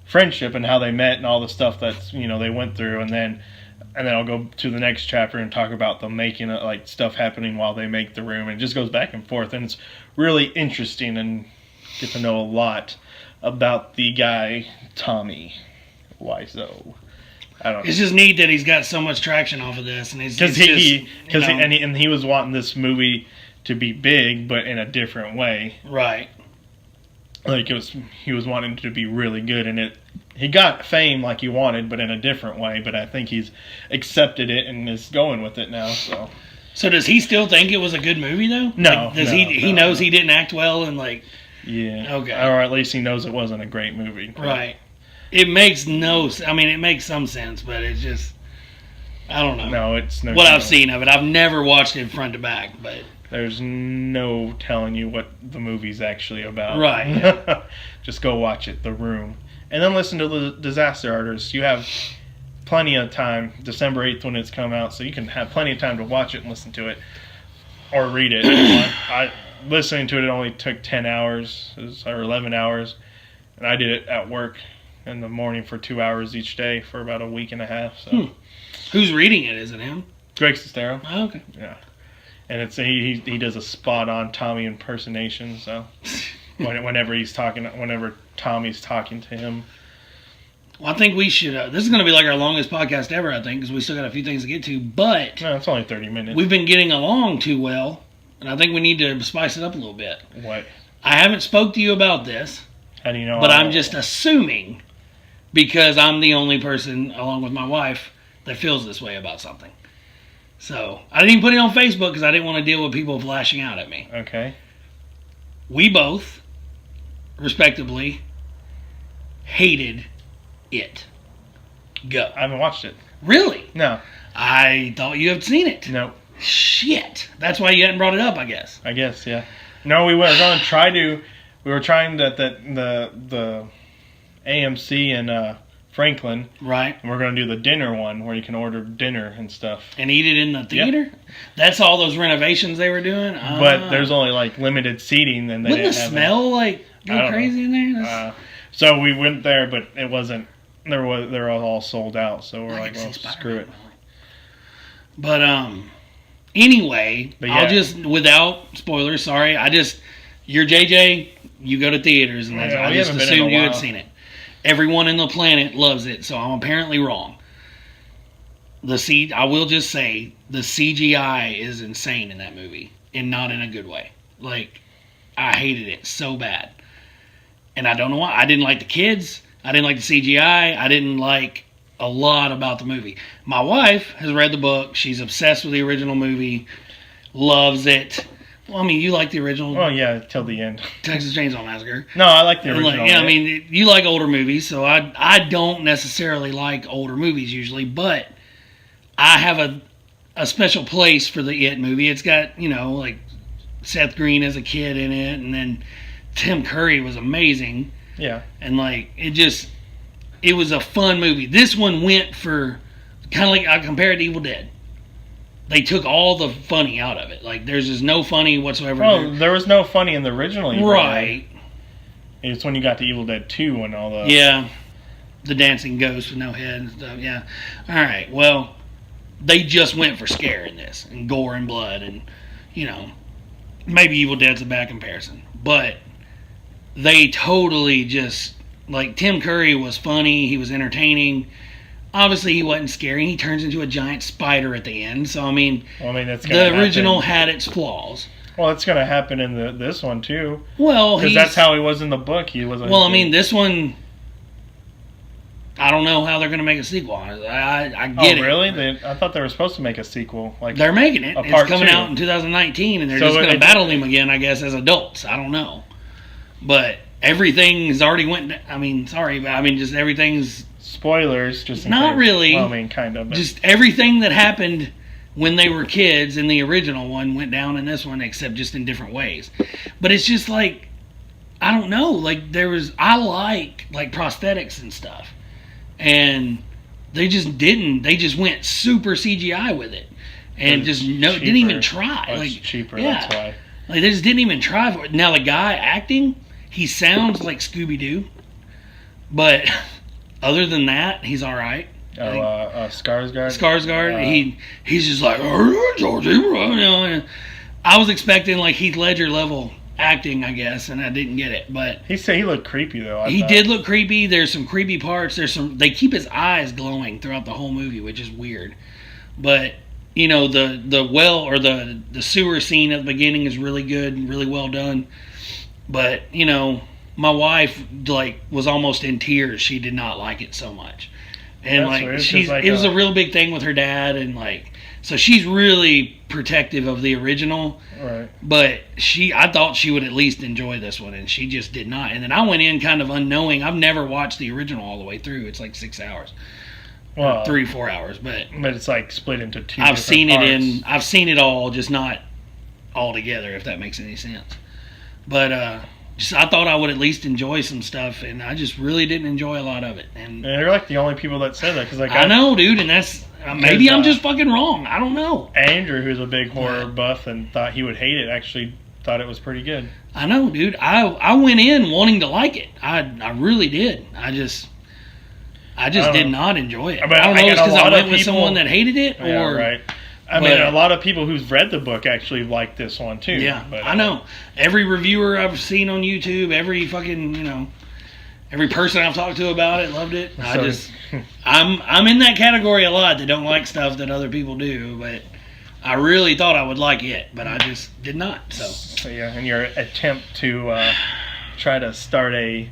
Speaker 1: friendship and how they met and all the stuff that's, they went through. And then I'll go to the next chapter and talk about them making stuff happening while they make The Room. And it just goes back and forth, and it's really interesting and get to know a lot about the guy Tommy Wiseau. I don't know.
Speaker 2: It's just neat that he's got so much traction off of this, and
Speaker 1: because he was wanting this movie to be big, but in a different way.
Speaker 2: Right.
Speaker 1: Like he was wanting it to be really good, and he got fame like he wanted, but in a different way. But I think he's accepted it and is going with it now. So
Speaker 2: does he still think it was a good movie though?
Speaker 1: No.
Speaker 2: He knows he didn't act well and
Speaker 1: Yeah.
Speaker 2: Okay.
Speaker 1: Or at least he knows it wasn't a great movie.
Speaker 2: Right. It makes it makes some sense, but it's just I don't know.
Speaker 1: No, it's no.
Speaker 2: What I've seen of it, I've never watched it front to back, but
Speaker 1: there's no telling you what the movie's actually about.
Speaker 2: Right.
Speaker 1: Just go watch it, The Room. And then listen to The Disaster Artist. You have plenty of time, December 8th when it's come out, so you can have plenty of time to watch it and listen to it. Or read it. Listening to it only took 10 hours or 11 hours. And I did it at work. in the morning for 2 hours each day for about a week and a half. So
Speaker 2: Who's reading it? Is it him?
Speaker 1: Greg Sestero.
Speaker 2: Oh, okay.
Speaker 1: Yeah, and it's he does a spot on Tommy impersonation. So whenever Tommy's talking to him.
Speaker 2: Well, I think we should. This is going to be like our longest podcast ever, I think, because we still got a few things to get to. But
Speaker 1: No, it's only 30 minutes.
Speaker 2: we've been getting along too well, and I think we need to spice it up a little bit.
Speaker 1: What?
Speaker 2: I haven't spoke to you about this,
Speaker 1: How do you know?
Speaker 2: but I'm just assuming because I'm the only person, along with my wife, that feels this way about something. So I didn't even put it on Facebook because I didn't want to deal with people flashing out at me.
Speaker 1: Okay.
Speaker 2: We both, respectively, hated it. Go.
Speaker 1: I haven't watched it.
Speaker 2: Really?
Speaker 1: No.
Speaker 2: I thought you had seen it.
Speaker 1: No.
Speaker 2: Shit. That's why you hadn't brought it up, I guess.
Speaker 1: I guess, yeah. No, we were going to try to. We were trying the AMC in Franklin,
Speaker 2: Right.
Speaker 1: and we're going to do the dinner one where you can order dinner and stuff.
Speaker 2: And eat it in the theater? That's all those renovations they were doing?
Speaker 1: But there's only like limited seating, and they
Speaker 2: Wouldn't
Speaker 1: didn't
Speaker 2: the
Speaker 1: have
Speaker 2: smell like
Speaker 1: I
Speaker 2: go
Speaker 1: don't
Speaker 2: crazy in there? That's-
Speaker 1: So we went there, but it wasn't. They were all sold out. So we're
Speaker 2: I
Speaker 1: like,
Speaker 2: can
Speaker 1: well,
Speaker 2: see
Speaker 1: screw it.
Speaker 2: Spider-Man. But anyway,
Speaker 1: But
Speaker 2: I'll
Speaker 1: yeah.
Speaker 2: just without spoilers. Sorry, you're JJ. You go to theaters, and that's,
Speaker 1: Yeah,
Speaker 2: I
Speaker 1: we
Speaker 2: just
Speaker 1: haven't been in a
Speaker 2: assumed you had
Speaker 1: while.
Speaker 2: seen it. Everyone in the planet loves it, so I'm apparently wrong. I will just say the CGI is insane in that movie, and not in a good way. Like, I hated it so bad, and I don't know why. I didn't like the kids. I didn't like the CGI. I didn't like a lot about the movie. My wife has read the book. She's obsessed with the original movie. Loves it. Well, I mean, you like the original
Speaker 1: Well, yeah, till the end.
Speaker 2: Texas Chainsaw Massacre.
Speaker 1: No, I like the
Speaker 2: And
Speaker 1: original.
Speaker 2: I mean, you like older movies, so I don't necessarily like older movies usually, but I have a special place for the It movie. It's got, like Seth Green as a kid in it, and then Tim Curry was amazing.
Speaker 1: Yeah.
Speaker 2: And it was a fun movie. This one went for kind of like I compare it to Evil Dead. They took all the funny out of it. Like there's just no funny whatsoever.
Speaker 1: Well, there was no funny in the original Evil
Speaker 2: Right.
Speaker 1: Dead. It's when you got to Evil Dead 2 and all the...
Speaker 2: Yeah. The dancing ghost with no head and stuff. Yeah. All right. Well, they just went for scare in this and gore and blood and maybe Evil Dead's a bad comparison, but they totally just like Tim Curry was funny. He was entertaining. Obviously, he wasn't scary. He turns into a giant spider at the end. So, I mean,
Speaker 1: that's
Speaker 2: the original had its flaws.
Speaker 1: Well, it's going to happen in this one, too.
Speaker 2: Well,
Speaker 1: because that's how he was in the book. He was.
Speaker 2: Well, I mean, this one, I don't know how they're going to make a sequel on it. I get it.
Speaker 1: Oh, really? I thought they were supposed to make a sequel. Like
Speaker 2: they're making it.
Speaker 1: A
Speaker 2: It's
Speaker 1: part
Speaker 2: coming
Speaker 1: 2.
Speaker 2: out in 2019, and they're
Speaker 1: So
Speaker 2: just going to
Speaker 1: it-
Speaker 2: battle him again, I guess, as adults. I don't know. But everything's already went. I mean, sorry, but I mean, just everything's
Speaker 1: spoilers. Just in
Speaker 2: Not
Speaker 1: case.
Speaker 2: really.
Speaker 1: Well, I mean, kind of. But
Speaker 2: just everything that happened when they were kids in the original one went down in this one, except just in different ways. But it's just like I don't know. Like I like prosthetics and stuff, and they just didn't. They just went super CGI with it, and just didn't even try.
Speaker 1: Oh,
Speaker 2: like
Speaker 1: it's cheaper.
Speaker 2: yeah.
Speaker 1: That's why.
Speaker 2: Like they just didn't even try for it. Now the guy acting, he sounds like Scooby Doo, but other than that, he's all right.
Speaker 1: Skarsgård.
Speaker 2: Skarsgård, he's just like I was expecting like Heath Ledger level acting, I guess, and I didn't get it. But
Speaker 1: He said he looked creepy though. I
Speaker 2: he
Speaker 1: thought.
Speaker 2: did look creepy. There's some creepy parts. They keep his eyes glowing throughout the whole movie, which is weird. But the well or the sewer scene at the beginning is really good and really well done. But my wife was almost in tears. She did not like it so much, and
Speaker 1: That's weird, 'cause,
Speaker 2: it was a real big thing with her dad, and so she's really protective of the original.
Speaker 1: Right.
Speaker 2: But I thought she would at least enjoy this one, and she just did not. And then I went in kind of unknowing. I've never watched the original all the way through. It's like 6 hours,
Speaker 1: Well,
Speaker 2: 3-4 hours, but
Speaker 1: it's like split into two.
Speaker 2: I've seen
Speaker 1: different parts.
Speaker 2: I've seen it all, just not all together, if that makes any sense. But I thought I would at least enjoy some stuff, and I just really didn't enjoy a lot of it. And
Speaker 1: they're like the only people that said that because
Speaker 2: I know, dude, and that's maybe I'm just fucking wrong. I don't know.
Speaker 1: Andrew, who's a big horror buff and thought he would hate it, actually thought it was pretty good.
Speaker 2: I know, dude. I went in wanting to like it. I really did. I just
Speaker 1: I don't
Speaker 2: did
Speaker 1: know.
Speaker 2: not enjoy it.
Speaker 1: But
Speaker 2: I don't know
Speaker 1: I
Speaker 2: if it's
Speaker 1: get a
Speaker 2: because I
Speaker 1: lot
Speaker 2: went
Speaker 1: of
Speaker 2: with
Speaker 1: people-
Speaker 2: someone that hated it,
Speaker 1: Yeah,
Speaker 2: or
Speaker 1: right. I mean,
Speaker 2: but-
Speaker 1: a lot of people who've read the book actually like this one too.
Speaker 2: yeah,
Speaker 1: but,
Speaker 2: I know. Every reviewer I've seen on YouTube, every fucking every person I've talked to about it loved it. I'm in that category a lot that don't like stuff that other people do, but I really thought I would like it, but I just did not. So
Speaker 1: yeah, in your attempt to try to start a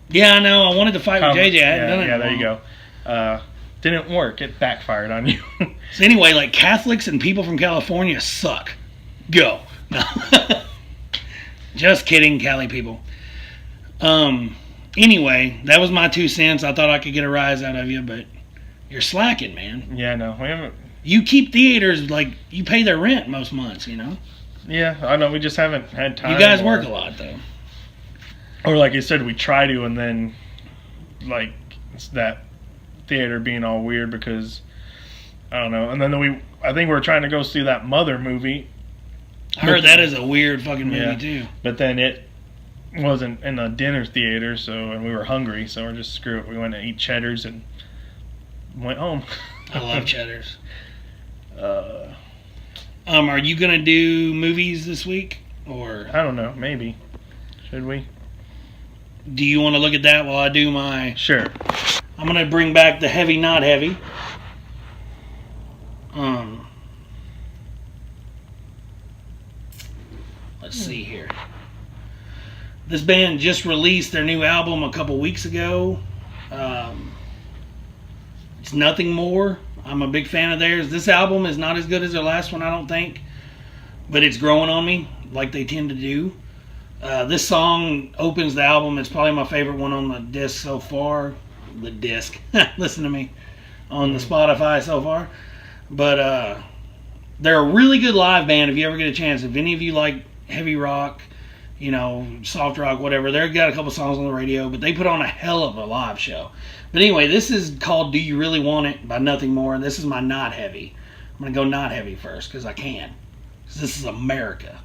Speaker 2: yeah, I know. I wanted to fight with JJ. I hadn't done it.
Speaker 1: Yeah,
Speaker 2: in a
Speaker 1: there you
Speaker 2: while.
Speaker 1: go. Didn't work. It backfired on you.
Speaker 2: So anyway, like Catholics and people from California suck. Go. No. Just kidding, Cali people. Anyway, that was my 2 cents. I thought I could get a rise out of you, but you're slacking, man.
Speaker 1: Yeah, no, we haven't.
Speaker 2: You keep theaters like you pay their rent most months,
Speaker 1: Yeah, I know. We just haven't had time.
Speaker 2: You guys work a lot though.
Speaker 1: Or like you said, we try to, and then like it's that theater being all weird because I don't know. And then I think we were trying to go see that Mother movie.
Speaker 2: I heard that is a weird fucking movie
Speaker 1: Yeah.
Speaker 2: too.
Speaker 1: But then it wasn't in a dinner theater, and we were hungry, so we're just screw it. We went to eat Cheddar's and went home.
Speaker 2: I love Cheddar's. Are you gonna do movies this week, or
Speaker 1: I don't know. Maybe should we?
Speaker 2: do you want to look at that while I do my?
Speaker 1: Sure.
Speaker 2: I'm gonna bring back the heavy, not heavy. Let's see here. This band just released their new album a couple weeks ago. It's Nothing More. I'm a big fan of theirs. This album is not as good as their last one, I don't think, but it's growing on me like they tend to do. This song opens the album. It's probably my favorite one on the disc so far. The disc. Listen to me. On the Spotify so far. But they're a really good live band if you ever get a chance. If any of you like heavy rock, soft rock, whatever, they've got a couple songs on the radio, but they put on a hell of a live show. But anyway, this is called Do You Really Want It by Nothing More. This is my not heavy. I'm going to go not heavy first because I can. Because this is America.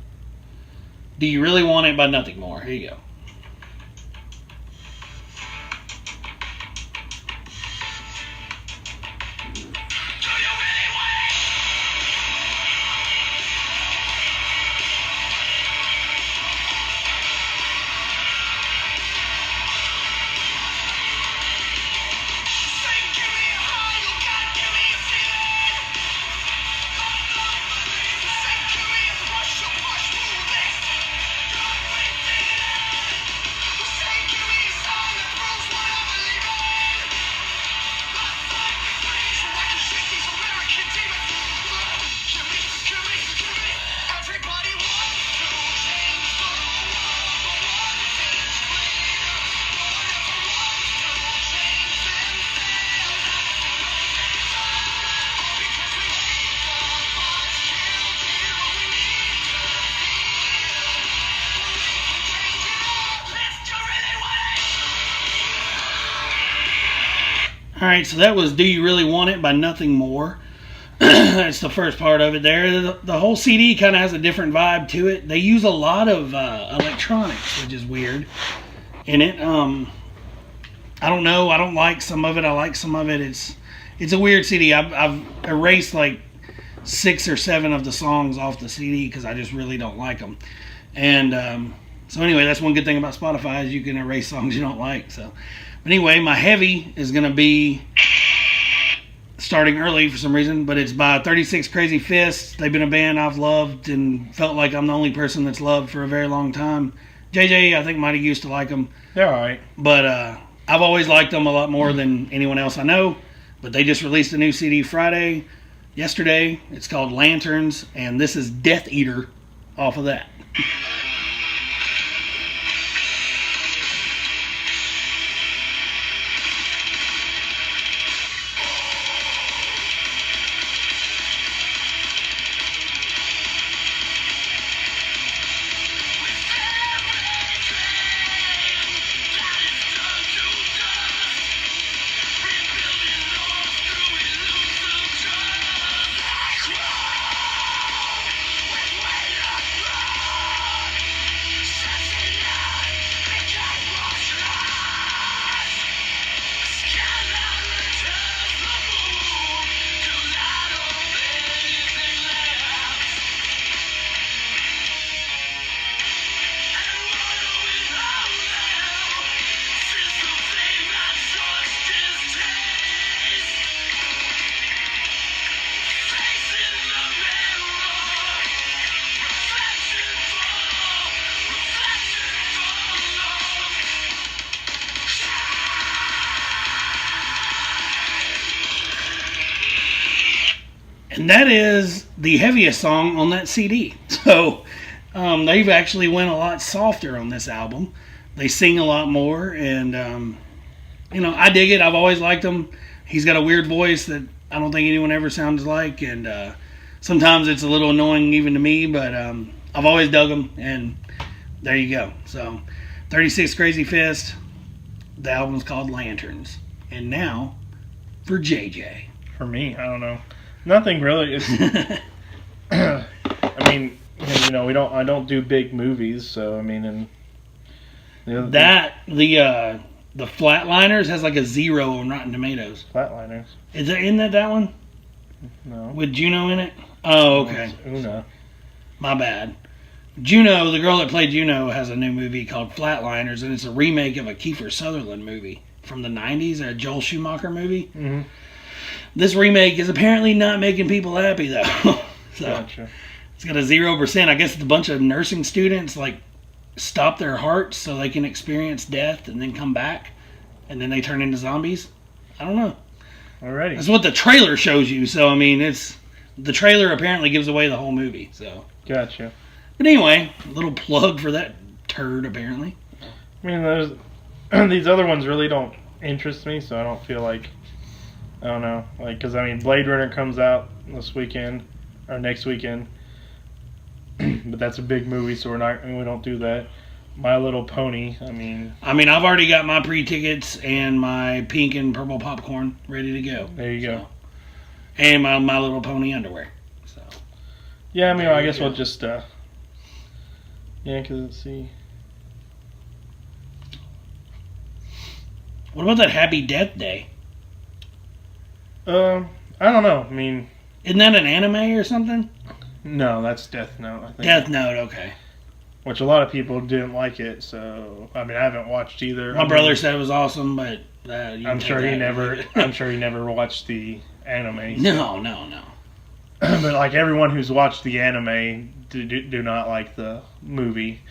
Speaker 2: Do You Really Want It by Nothing More. Here you go. Alright, so that was Do You Really Want It by Nothing More. That's the first part of it there. The whole CD kind of has a different vibe to it. They use a lot of electronics, which is weird, in it. I don't know. I don't like some of it. I like some of it. It's a weird CD. I've erased like 6 or 7 of the songs off the CD because I just really don't like them. And so anyway, that's one good thing about Spotify is you can erase songs you don't like. So, but anyway, my heavy is going to be starting early for some reason, but it's by 36 Crazy Fists. They've been a band I've loved and felt like I'm the only person that's loved for a very long time. JJ, I think, might have used to like them.
Speaker 1: They're all right.
Speaker 2: But I've always liked them a lot more than anyone else I know. But they just released a new CD yesterday. It's called Lanterns, and this is Death Eater off of that. And that is the heaviest song on that CD. So they've actually went a lot softer on this album. They sing a lot more, and I dig it. I've always liked him. He's got a weird voice that I don't think anyone ever sounds like, and sometimes it's a little annoying even to me, but I've always dug him, and there you go. So 36 Crazy Fist, the album's called Lanterns. And now for JJ.
Speaker 1: For me, I don't know. Nothing really. It's, I mean, I don't do big movies, so I mean, and
Speaker 2: the Flatliners has like a 0 on Rotten Tomatoes.
Speaker 1: Flatliners.
Speaker 2: Isn't that one?
Speaker 1: No.
Speaker 2: With Juno in it? Oh, okay.
Speaker 1: Una.
Speaker 2: My bad. Juno, the girl that played Juno, has a new movie called Flatliners, and it's a remake of a Kiefer Sutherland movie from the 90s, a Joel Schumacher movie.
Speaker 1: Mm-hmm.
Speaker 2: This remake is apparently not making people happy, though. So
Speaker 1: Gotcha.
Speaker 2: it's got a 0%. I guess it's a bunch of nursing students, stop their hearts so they can experience death and then come back, and then they turn into zombies. I don't know.
Speaker 1: Alrighty.
Speaker 2: That's what the trailer shows you. So I mean, the trailer apparently gives away the whole movie. So
Speaker 1: Gotcha.
Speaker 2: but anyway, a little plug for that turd apparently.
Speaker 1: I mean, there's these other ones really don't interest me, so I don't feel like, I don't know, because I mean, Blade Runner comes out this weekend or next weekend, but that's a big movie, so we don't do that. My Little Pony, I mean,
Speaker 2: I've already got my pre-tickets and my pink and purple popcorn ready to go.
Speaker 1: there you go.
Speaker 2: And my Little Pony underwear. So
Speaker 1: Yeah, I mean,
Speaker 2: There
Speaker 1: I
Speaker 2: you
Speaker 1: guess
Speaker 2: go.
Speaker 1: we'll just, because let's see.
Speaker 2: what about that Happy Death Day?
Speaker 1: I don't know. I mean,
Speaker 2: Isn't that an anime or something?
Speaker 1: no, that's Death Note, I think.
Speaker 2: Death Note, okay.
Speaker 1: Which a lot of people didn't like it, so I mean, I haven't watched either.
Speaker 2: My brother said it was awesome, but you
Speaker 1: I'm
Speaker 2: take
Speaker 1: sure he
Speaker 2: that.
Speaker 1: never. I'm sure he never watched the anime.
Speaker 2: No.
Speaker 1: But like everyone who's watched the anime do not like the movie.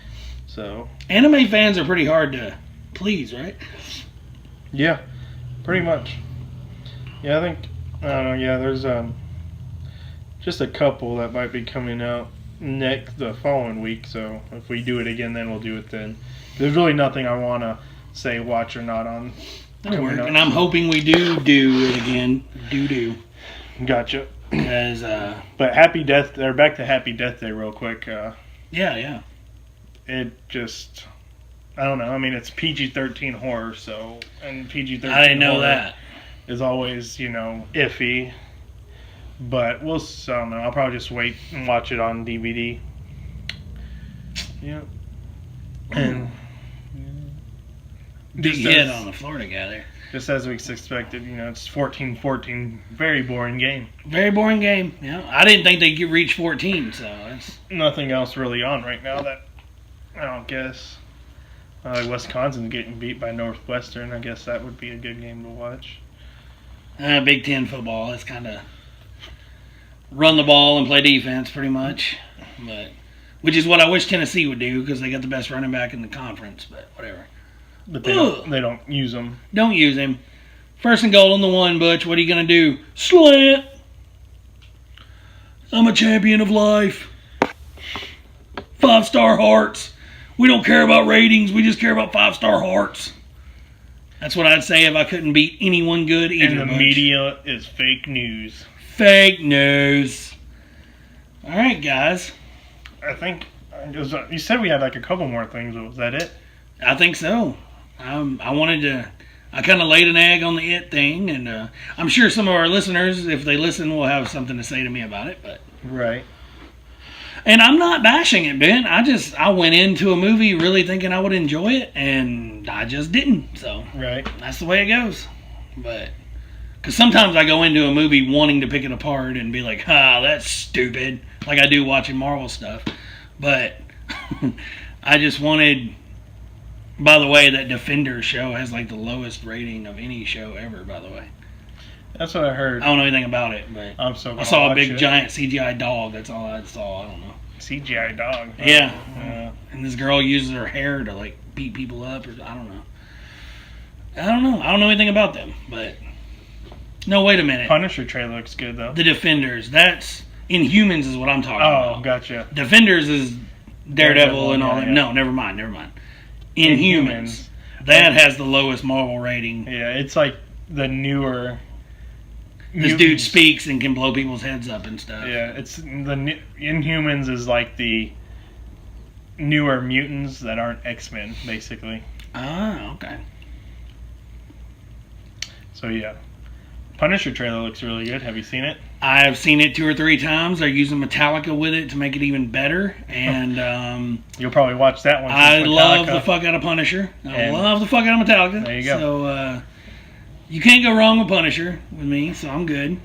Speaker 1: So
Speaker 2: Anime fans are pretty hard to please, right?
Speaker 1: yeah, pretty much. Yeah, I think I don't know. Yeah, there's just a couple that might be coming out the following week. So if we do it again, then we'll do it then. There's really nothing I want to say watch or not on.
Speaker 2: That'll work.
Speaker 1: coming up.
Speaker 2: And I'm hoping we do it again. Do.
Speaker 1: Gotcha.
Speaker 2: As
Speaker 1: But Happy Death. They're back to Happy Death Day real quick.
Speaker 2: yeah.
Speaker 1: It just, I don't know. I mean, it's PG-13 horror, so, and PG-13
Speaker 2: I didn't know
Speaker 1: horror
Speaker 2: that.
Speaker 1: is always, iffy. But I don't know. I'll probably just wait and watch it on DVD. Yeah. And
Speaker 2: Big
Speaker 1: just
Speaker 2: hit
Speaker 1: as-
Speaker 2: on the Florida guy there.
Speaker 1: Just as we expected, it's 14-14. Very boring game.
Speaker 2: Very boring game. Yeah, I didn't think they'd reach 14, so that's
Speaker 1: Nothing else really on right now that, I don't guess. Wisconsin's getting beat by Northwestern. I guess that would be a good game to watch.
Speaker 2: Big Ten football. It's kind of run the ball and play defense pretty much, which is what I wish Tennessee would do because they got the best running back in the conference. But whatever.
Speaker 1: But they don't use them.
Speaker 2: Don't use him. First and goal on the 1, Butch. What are you going to do? Slant. I'm a champion of life. 5-star hearts. We don't care about ratings. We just care about 5-star hearts. That's what I'd say if I couldn't beat anyone good either.
Speaker 1: And the
Speaker 2: Butch.
Speaker 1: media is fake news.
Speaker 2: Fake news. All right, guys.
Speaker 1: I think you said we had like a couple more things. Was that it?
Speaker 2: I think so. I kind of laid an egg on the it thing, and I'm sure some of our listeners, if they listen, will have something to say to me about it. But
Speaker 1: Right.
Speaker 2: and I'm not bashing it, Ben. I went into a movie really thinking I would enjoy it, and I just didn't. So
Speaker 1: Right.
Speaker 2: that's the way it goes. But because sometimes I go into a movie wanting to pick it apart and be like, that's stupid, like I do watching Marvel stuff. But I just wanted. By the way, that Defender show has like the lowest rating of any show ever, by the way.
Speaker 1: That's what I heard.
Speaker 2: I don't know anything about it, but
Speaker 1: I'm so.
Speaker 2: I saw a big giant CGI dog. That's all I saw. I don't know.
Speaker 1: CGI dog.
Speaker 2: Yeah. And this girl uses her hair to like beat people up, or I don't know. I don't know anything about them, but No, wait a minute.
Speaker 1: Punisher trailer looks good though.
Speaker 2: The Defenders. That's Inhumans is what I'm talking
Speaker 1: Oh,
Speaker 2: about.
Speaker 1: gotcha.
Speaker 2: Defenders is Daredevil and all
Speaker 1: yeah,
Speaker 2: that.
Speaker 1: yeah.
Speaker 2: No, never mind. Inhumans. That has the lowest Marvel rating.
Speaker 1: Yeah, it's like the newer.
Speaker 2: This dude speaks and can blow people's heads up and stuff.
Speaker 1: Yeah, it's Inhumans is like the newer mutants that aren't X-Men, basically.
Speaker 2: Ah, okay.
Speaker 1: So yeah, Punisher trailer looks really good. Have you seen it?
Speaker 2: I've seen it 2 or 3 times. They're using Metallica with it to make it even better. And
Speaker 1: You'll probably watch that one.
Speaker 2: I
Speaker 1: since
Speaker 2: love
Speaker 1: Metallica-
Speaker 2: the fuck out of Punisher. I
Speaker 1: And-
Speaker 2: love the fuck out of Metallica.
Speaker 1: There you go.
Speaker 2: So you can't go wrong with Punisher with me, so I'm good.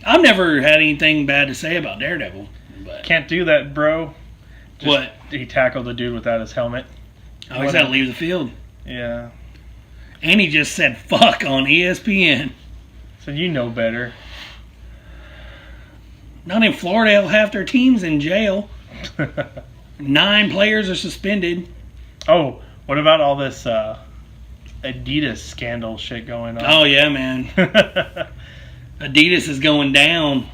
Speaker 2: I've never had anything bad to say about Daredevil. But
Speaker 1: Can't do that, bro. Just-
Speaker 2: what?
Speaker 1: He tackled the dude without his helmet.
Speaker 2: I always had to leave the field.
Speaker 1: Yeah.
Speaker 2: And he just said fuck on ESPN.
Speaker 1: So you know better.
Speaker 2: Not in Florida, half their team's in jail. 9 players are suspended.
Speaker 1: Oh, what about all this Adidas scandal shit going on?
Speaker 2: Oh, yeah, man. Adidas is going down.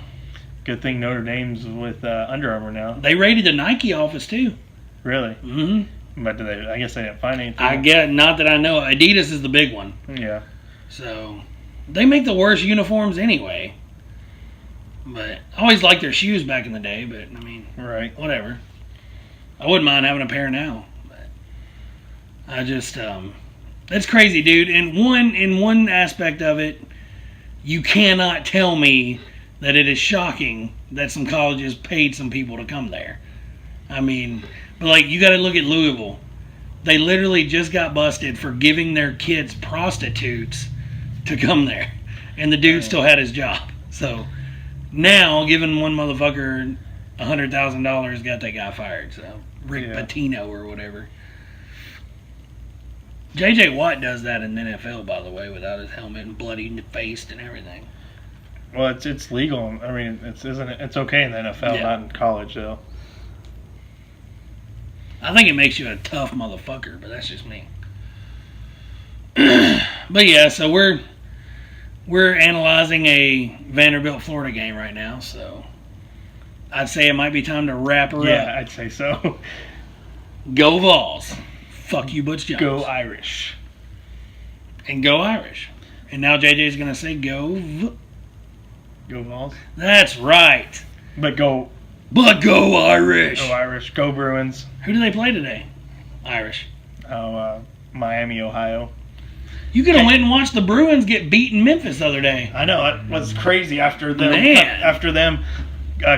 Speaker 1: Good thing Notre Dame's with Under Armour now.
Speaker 2: They raided the Nike office, too.
Speaker 1: Really?
Speaker 2: Mm-hmm.
Speaker 1: But I guess they didn't find anything.
Speaker 2: I get, not that I know. Adidas is the big one.
Speaker 1: Yeah.
Speaker 2: So, they make the worst uniforms anyway. But I always liked their shoes back in the day, but, I mean,
Speaker 1: Right.
Speaker 2: whatever. I wouldn't mind having a pair now. But I just, that's crazy, dude. In one aspect of it, you cannot tell me that it is shocking that some colleges paid some people to come there. I mean, but like, you got to look at Louisville. They literally just got busted for giving their kids prostitutes to come there. And the dude still had his job. So now, giving one motherfucker $100,000 got that guy fired. So Rick
Speaker 1: Yeah.
Speaker 2: Pitino or whatever. J.J. Watt does that in the NFL, by the way, without his helmet and bloody faced and everything.
Speaker 1: Well, it's legal. I mean, it's okay in the NFL,
Speaker 2: Yeah.
Speaker 1: not in college though.
Speaker 2: I think it makes you a tough motherfucker, but that's just me. But yeah, so we're analyzing a Vanderbilt Florida game right now, so I'd say it might be time to wrap her
Speaker 1: Yeah,
Speaker 2: up.
Speaker 1: I'd say so.
Speaker 2: Go Vols. Fuck you, Butch Jones.
Speaker 1: Go Irish.
Speaker 2: And go Irish. And now JJ's gonna say go.
Speaker 1: Go Vols.
Speaker 2: That's right.
Speaker 1: But go
Speaker 2: But go Irish.
Speaker 1: Irish. Go Bruins.
Speaker 2: Who do they play today? Irish.
Speaker 1: Miami, Ohio.
Speaker 2: You could have went and watched the Bruins get beaten Memphis the other day.
Speaker 1: I know that was crazy after them.
Speaker 2: Man.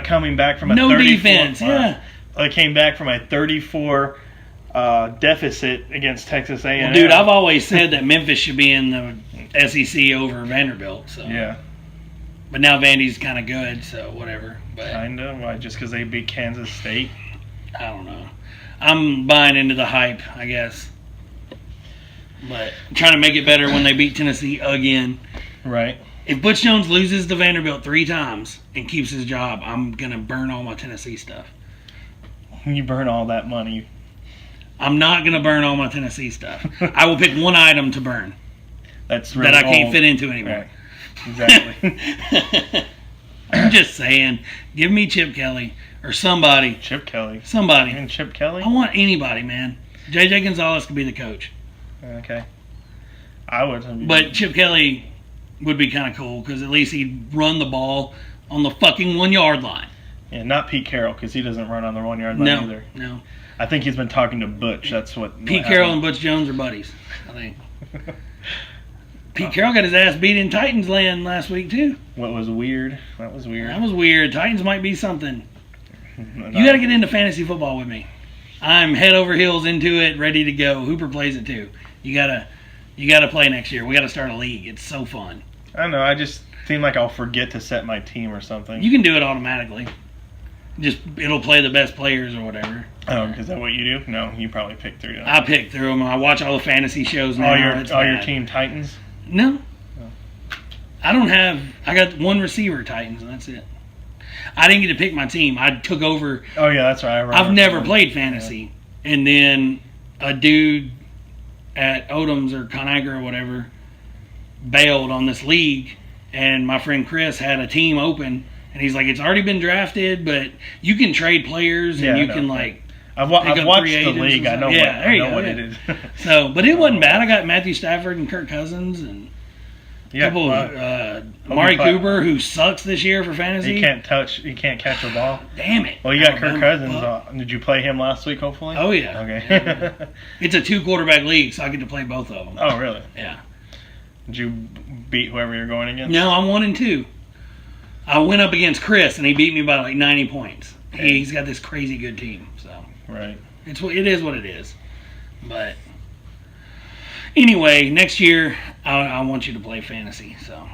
Speaker 1: Coming back from a
Speaker 2: No
Speaker 1: 34
Speaker 2: defense, yeah.
Speaker 1: They came back from a 34 deficit against Texas A&M.
Speaker 2: Well, dude, I've always said that Memphis should be in the SEC over Vanderbilt. So.
Speaker 1: Yeah,
Speaker 2: But now Vandy's kind of good, so whatever. But
Speaker 1: kinda. Why? Just because they beat Kansas State?
Speaker 2: I don't know. I'm buying into the hype, I guess. But trying to make it better when they beat Tennessee again.
Speaker 1: Right.
Speaker 2: If Butch Jones loses to Vanderbilt 3 times and keeps his job, I'm going to burn all my Tennessee stuff.
Speaker 1: You burn all that money.
Speaker 2: I'm not going to burn all my Tennessee stuff. I will pick one item to burn
Speaker 1: That's really
Speaker 2: that I can't
Speaker 1: all-
Speaker 2: fit into anymore.
Speaker 1: Right. Exactly.
Speaker 2: I'm just saying, give me Chip Kelly or somebody.
Speaker 1: Chip Kelly.
Speaker 2: Somebody.
Speaker 1: Even Chip Kelly?
Speaker 2: I want anybody, man. JJ Gonzalez could be the coach.
Speaker 1: Okay. I would.
Speaker 2: But Chip Kelly would be kind of cool because at least he'd run the ball on the fucking 1 yard line.
Speaker 1: Yeah, not Pete Carroll because he doesn't run on the 1 yard line
Speaker 2: No,
Speaker 1: either.
Speaker 2: no.
Speaker 1: I think he's been talking to Butch. That's what.
Speaker 2: Pete Carroll and Butch Jones are buddies, I think. Pete Carroll got his ass beat in Titans land last week, too.
Speaker 1: What was weird? That was weird.
Speaker 2: That was weird. Titans might be something. You got to get into fantasy football with me. I'm head over heels into it, ready to go. Hooper plays it, too. You gotta play next year. We got to start a league. It's so fun.
Speaker 1: I don't know. I just seem like I'll forget to set my team or something.
Speaker 2: You can do it automatically. Just it'll play the best players or whatever.
Speaker 1: Oh, is that what you do? No, you probably pick through them.
Speaker 2: I pick through them. I watch all the fantasy shows now.
Speaker 1: All your team Titans.
Speaker 2: No. I don't have. I got one receiver Titans, and that's it. I didn't get to pick my team. I took over.
Speaker 1: Oh yeah, that's right.
Speaker 2: I've never played fantasy, and then a dude at Odoms or Conagra or whatever bailed on this league, and my friend Chris had a team open, and he's like, it's already been drafted, but you can trade players and
Speaker 1: Yeah,
Speaker 2: you
Speaker 1: I know.
Speaker 2: can like.
Speaker 1: I've
Speaker 2: pick up
Speaker 1: watched
Speaker 2: free
Speaker 1: the
Speaker 2: agents
Speaker 1: league. I
Speaker 2: and
Speaker 1: know
Speaker 2: stuff.
Speaker 1: what,
Speaker 2: Yeah, there
Speaker 1: I
Speaker 2: you
Speaker 1: know
Speaker 2: go,
Speaker 1: what
Speaker 2: yeah.
Speaker 1: it is.
Speaker 2: So, but it wasn't bad. I got Matthew Stafford and Kirk Cousins and a
Speaker 1: Yeah,
Speaker 2: couple
Speaker 1: well,
Speaker 2: of Amari
Speaker 1: play-
Speaker 2: Cooper, who sucks this year for fantasy.
Speaker 1: he can't catch a ball.
Speaker 2: Damn it.
Speaker 1: Well, you got Kirk
Speaker 2: Alabama
Speaker 1: Cousins.
Speaker 2: fuck.
Speaker 1: Did you play him last week? Hopefully.
Speaker 2: Oh yeah.
Speaker 1: Okay.
Speaker 2: It's a 2-quarterback league, so I get to play both of them.
Speaker 1: Oh, really?
Speaker 2: Yeah.
Speaker 1: Did you beat whoever you're going against?
Speaker 2: No, I'm 1-2. I went up against Chris, and he beat me by like 90 points.
Speaker 1: Okay.
Speaker 2: He's got this crazy good team, so
Speaker 1: Right.
Speaker 2: it is what it is. But anyway, next year I want you to play fantasy, so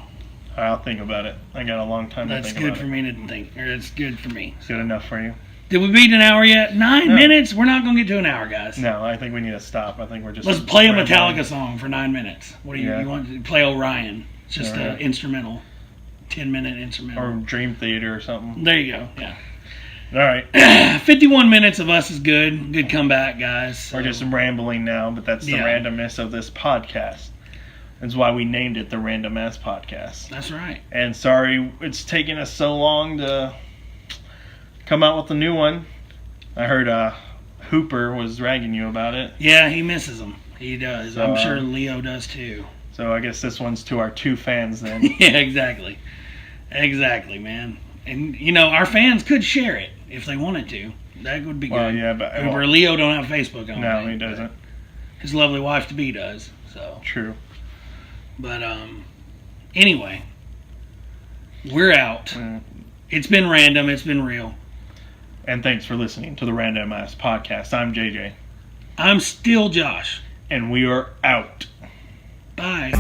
Speaker 1: I'll think about it. I got a long time
Speaker 2: that's
Speaker 1: to think
Speaker 2: good
Speaker 1: about
Speaker 2: for
Speaker 1: it.
Speaker 2: me to think. Or it's good for me.
Speaker 1: Good enough for you?
Speaker 2: Did we beat an hour yet? 9
Speaker 1: No.
Speaker 2: minutes? We're not gonna get to an hour, guys.
Speaker 1: No, I think we need to stop. I think we're just.
Speaker 2: Let's play a
Speaker 1: rambling.
Speaker 2: Metallica song for 9 minutes. What do you,
Speaker 1: Yeah.
Speaker 2: you want to play? Orion. It's just
Speaker 1: All right.
Speaker 2: an instrumental, 10-minute instrumental.
Speaker 1: Or Dream Theater or something.
Speaker 2: There you go. Yeah.
Speaker 1: All right.
Speaker 2: 51 minutes of us is good. Good comeback, guys.
Speaker 1: We're just rambling now, but that's the
Speaker 2: Yeah.
Speaker 1: randomness of this podcast. That's why we named it the Random Ass Podcast.
Speaker 2: That's right.
Speaker 1: And sorry it's taken us so long to come out with a new one. I heard Hooper was ragging you about it.
Speaker 2: Yeah, he misses them. He does.
Speaker 1: So,
Speaker 2: I'm sure Leo does too.
Speaker 1: So I guess this one's to our 2 fans then.
Speaker 2: Yeah, exactly. Exactly, man. And, you know, our fans could share it if they wanted to. That would be
Speaker 1: Well,
Speaker 2: good.
Speaker 1: yeah, but
Speaker 2: Hooper, Leo don't have Facebook, I don't
Speaker 1: no,
Speaker 2: think,
Speaker 1: he
Speaker 2: but
Speaker 1: doesn't.
Speaker 2: His lovely wife-to-be does. So,
Speaker 1: True.
Speaker 2: but, anyway. We're out.
Speaker 1: Mm.
Speaker 2: It's been random. It's been real.
Speaker 1: And thanks for listening to the Random Ass Podcast. I'm JJ.
Speaker 2: I'm still Josh.
Speaker 1: And we are out.
Speaker 2: Bye.